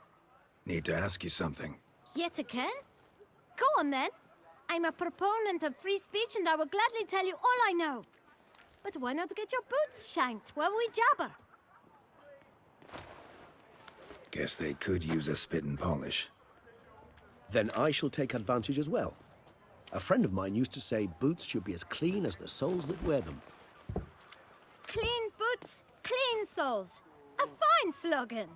Need to ask you something.
Yet again? Go on then. I'm a proponent of free speech and I will gladly tell you all I know. But why not get your boots shanked while we jabber?
Guess they could use a spit and polish.
Then I shall take advantage as well. A friend of mine used to say boots should be as clean as the soles that wear them.
Clean boots, clean soles. A fine slogan.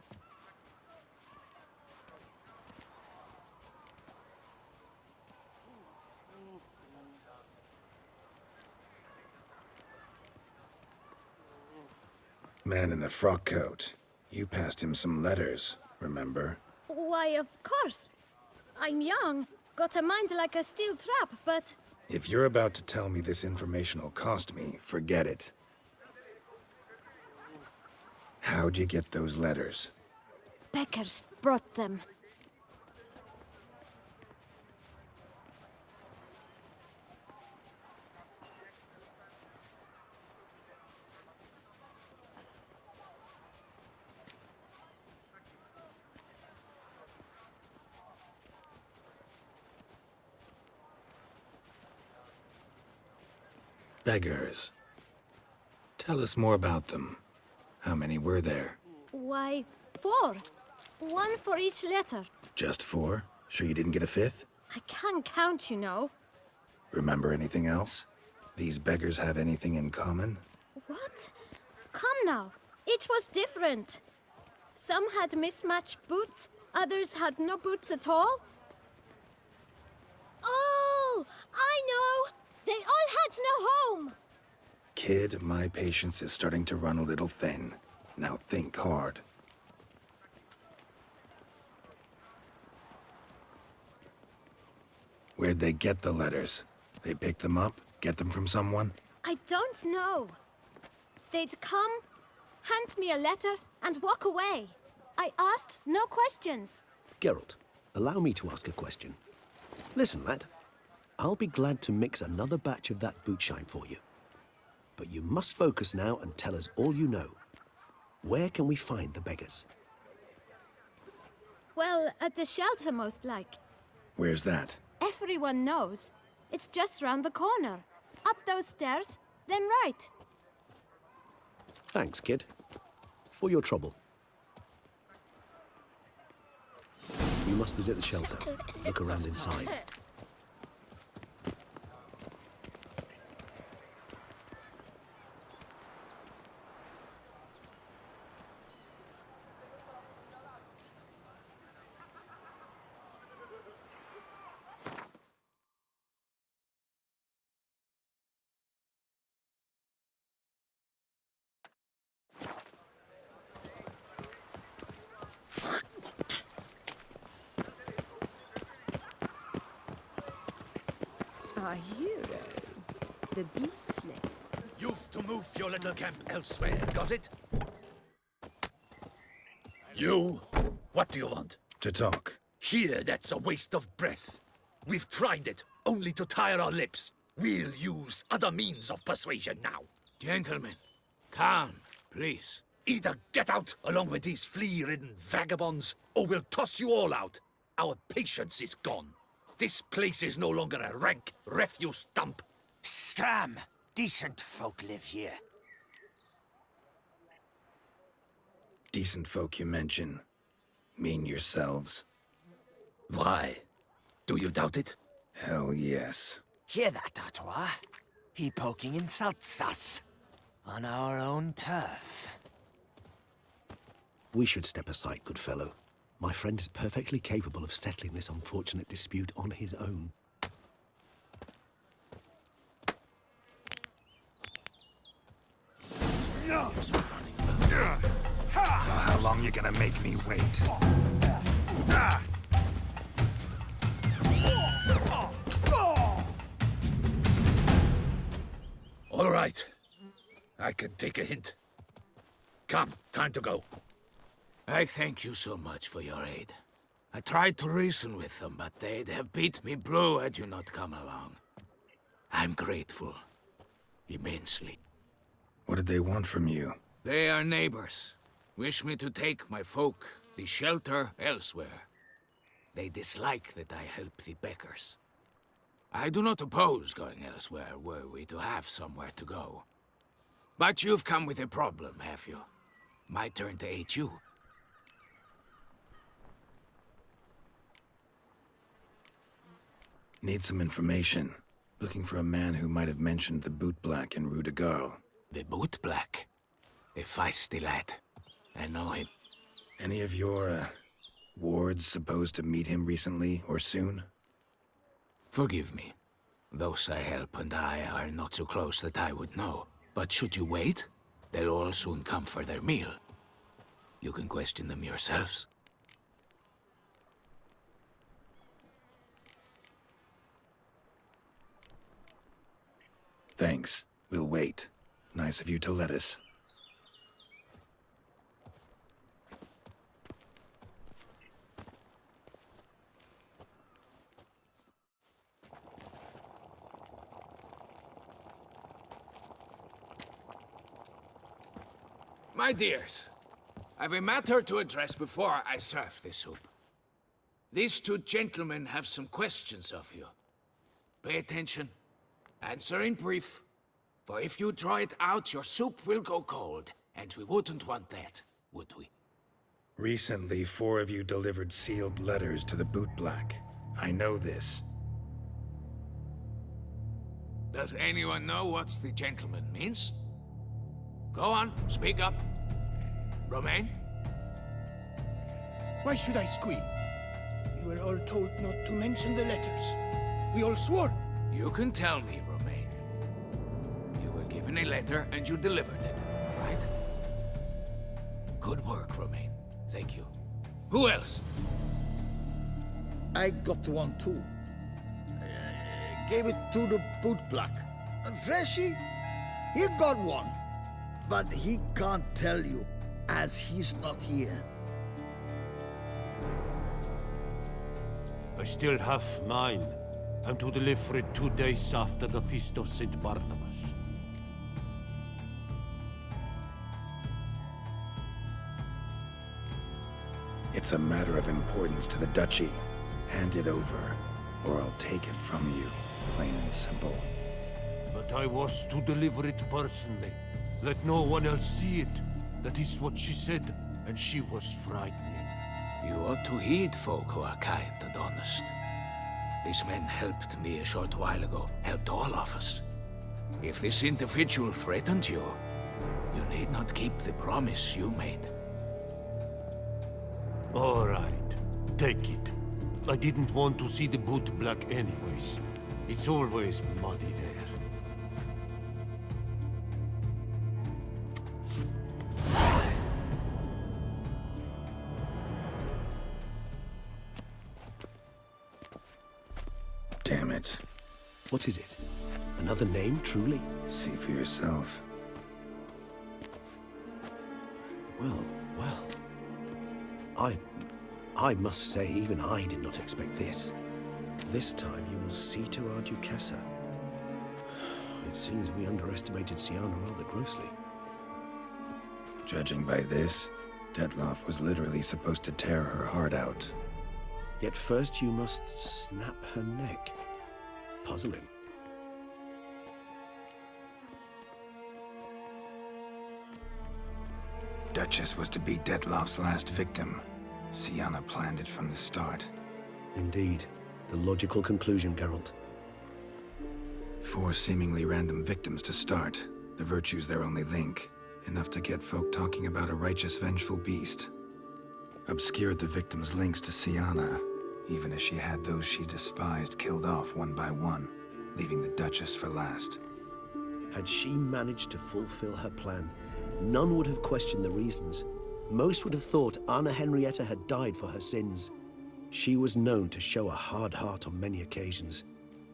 Man in the frock coat. You passed him some letters, remember?
Why, of course. I'm young, got a mind like a steel trap, but...
If you're about to tell me this information'll cost me, forget it. How'd you get those letters?
Beggars brought them.
Beggars. Tell us more about them. How many were there?
Why, 4. 1 for each letter.
Just 4? Sure you didn't get a 5th?
I can't count, you know.
Remember anything else? These beggars have anything in common?
What? Come now. Each was different. Some had mismatched boots, others had no boots at all. Oh, I know! They all had no home!
Kid, my patience is starting to run a little thin. Now think hard. Where'd they get the letters? They pick them up? Get them from someone?
I don't know. They'd come, hand me a letter, and walk away. I asked no questions.
Geralt, allow me to ask a question. Listen, lad. I'll be glad to mix another batch of that boot shine for you. But you must focus now and tell us all you know. Where can we find the beggars?
Well, at the shelter, most like.
Where's that?
Everyone knows. It's just round the corner. Up those stairs, then right.
Thanks, kid. For your trouble. You must visit the shelter. Look around inside.
Our hero, the beast slayer.
You've to move your little camp elsewhere, got it? You? What do you want?
To talk.
Here, that's a waste of breath. We've tried it, only to tire our lips. We'll use other means of persuasion now.
Gentlemen, calm, please.
Either get out along with these flea-ridden vagabonds, or we'll toss you all out. Our patience is gone. This place is no longer a rank refuse dump.
Scram! Decent folk live here.
Decent folk you mention. Mean yourselves.
Why? Do you doubt it?
Hell yes.
Hear that, Artois? He poking insults us. On our own turf.
We should step aside, good fellow. My friend is perfectly capable of settling this unfortunate dispute on his own.
How long you gonna make me wait?
All right. I can take a hint. Come, time to go.
I thank you so much for your aid. I tried to reason with them, but they'd have beat me blue had you not come along. I'm grateful. Immensely.
What did they want from you?
They are neighbors. Wish me to take my folk, the shelter, elsewhere. They dislike that I help the beggars. I do not oppose going elsewhere, were we to have somewhere to go. But you've come with a problem, have you? My turn to aid you.
Need some information. Looking for a man who might have mentioned the boot black in Rue de Garl.
The boot black? A feisty lad. I know him.
Any of your, wards supposed to meet him recently or soon?
Forgive me. Those I help and I are not so close that I would know. But should you wait, they'll all soon come for their meal. You can question them yourselves.
Thanks. We'll wait. Nice of you to let us.
My dears, I've a matter to address before I serve the soup. These two gentlemen have some questions of you. Pay attention. Answer in brief. For if you draw it out, your soup will go cold. And we wouldn't want that, would we?
Recently, 4 of you delivered sealed letters to the boot black. I know this.
Does anyone know what the gentleman means? Go on, speak up. Romain?
Why should I squeal? We were all told not to mention the letters. We all swore.
You can tell me, Romain. You were given a letter and you delivered it, right? Good work, Romain. Thank you. Who else?
I got one too. Gave it to the boot black. And Freshy, he got one. But he can't tell you, as he's not here.
I still have mine. I'm to deliver it 2 days after the Feast of St. Barnabas.
It's a matter of importance to the Duchy. Hand it over, or I'll take it from you, plain and simple.
But I was to deliver it personally. Let no one else see it. That is what she said, and she was frightening.
You ought to heed folk who are kind and honest. These men helped me a short while ago, helped all of us. If this individual threatened you, you need not keep the promise you made.
All right, take it. I didn't want to see the boot black anyways. It's always muddy there.
Damn it.
What is it? Another name, truly?
See for yourself.
Well. I must say, even I did not expect this. This time you will see to our Duchessa. It seems we underestimated Siana rather grossly.
Judging by this, Detloff was literally supposed to tear her heart out.
Yet first you must snap her neck. Puzzling.
Duchess was to be Detloff's last victim. Siana planned it from the start.
Indeed. The logical conclusion, Geralt.
4 seemingly random victims to start. The virtue's their only link. Enough to get folk talking about a righteous, vengeful beast. Obscured the victims' links to Siana, even as she had those she despised killed off one by one, leaving the Duchess for last.
Had she managed to fulfill her plan, none would have questioned the reasons. Most would have thought Anna Henrietta had died for her sins. She was known to show a hard heart on many occasions.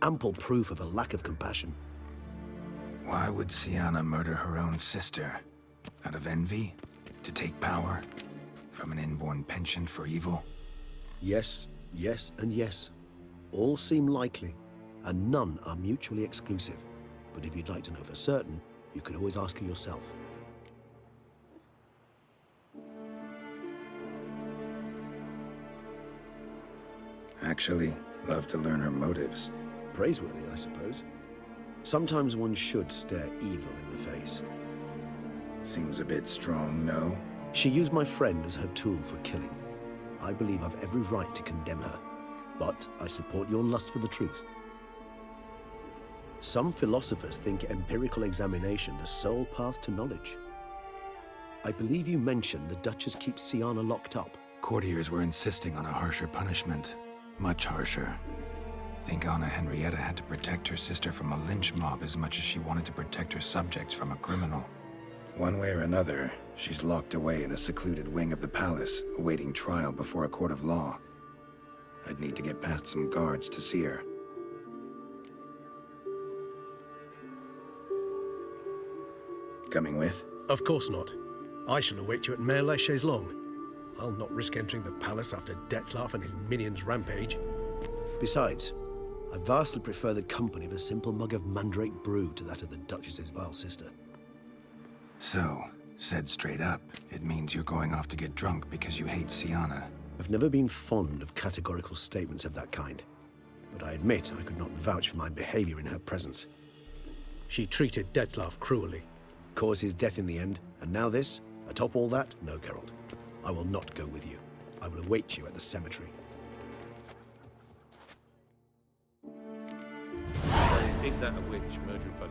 Ample proof of a lack of compassion.
Why would Sienna murder her own sister? Out of envy? To take power? From an inborn penchant for evil?
Yes, yes, and yes. All seem likely, and none are mutually exclusive. But if you'd like to know for certain, you could always ask her yourself.
Actually, love to learn her motives.
Praiseworthy, I suppose. Sometimes one should stare evil in the face.
Seems a bit strong, no?
She used my friend as her tool for killing. I believe I've every right to condemn her, but I support your lust for the truth. Some philosophers think empirical examination the sole path to knowledge. I believe you mentioned the Duchess keeps Sienna locked up.
Courtiers were insisting on a harsher punishment. Much harsher. Think Anna Henrietta had to protect her sister from a lynch mob as much as she wanted to protect her subjects from a criminal. One way or another, she's locked away in a secluded wing of the palace, awaiting trial before a court of law. I'd need to get past some guards to see her. Coming with?
Of course not. I shall await you at Mare la Chaise-Longue. I'll not risk entering the palace after Dettlaff and his minions rampage.
Besides, I vastly prefer the company of a simple mug of mandrake brew to that of the Duchess's vile sister.
So, said straight up, it means you're going off to get drunk because you hate Sienna.
I've never been fond of categorical statements of that kind, but I admit I could not vouch for my behavior in her presence.
She treated Dettlaff cruelly.
Caused his death in the end, and now this? Atop all that? No, Geralt. I will not go with you. I will await you at the cemetery.
Is that a witch, murdering folk?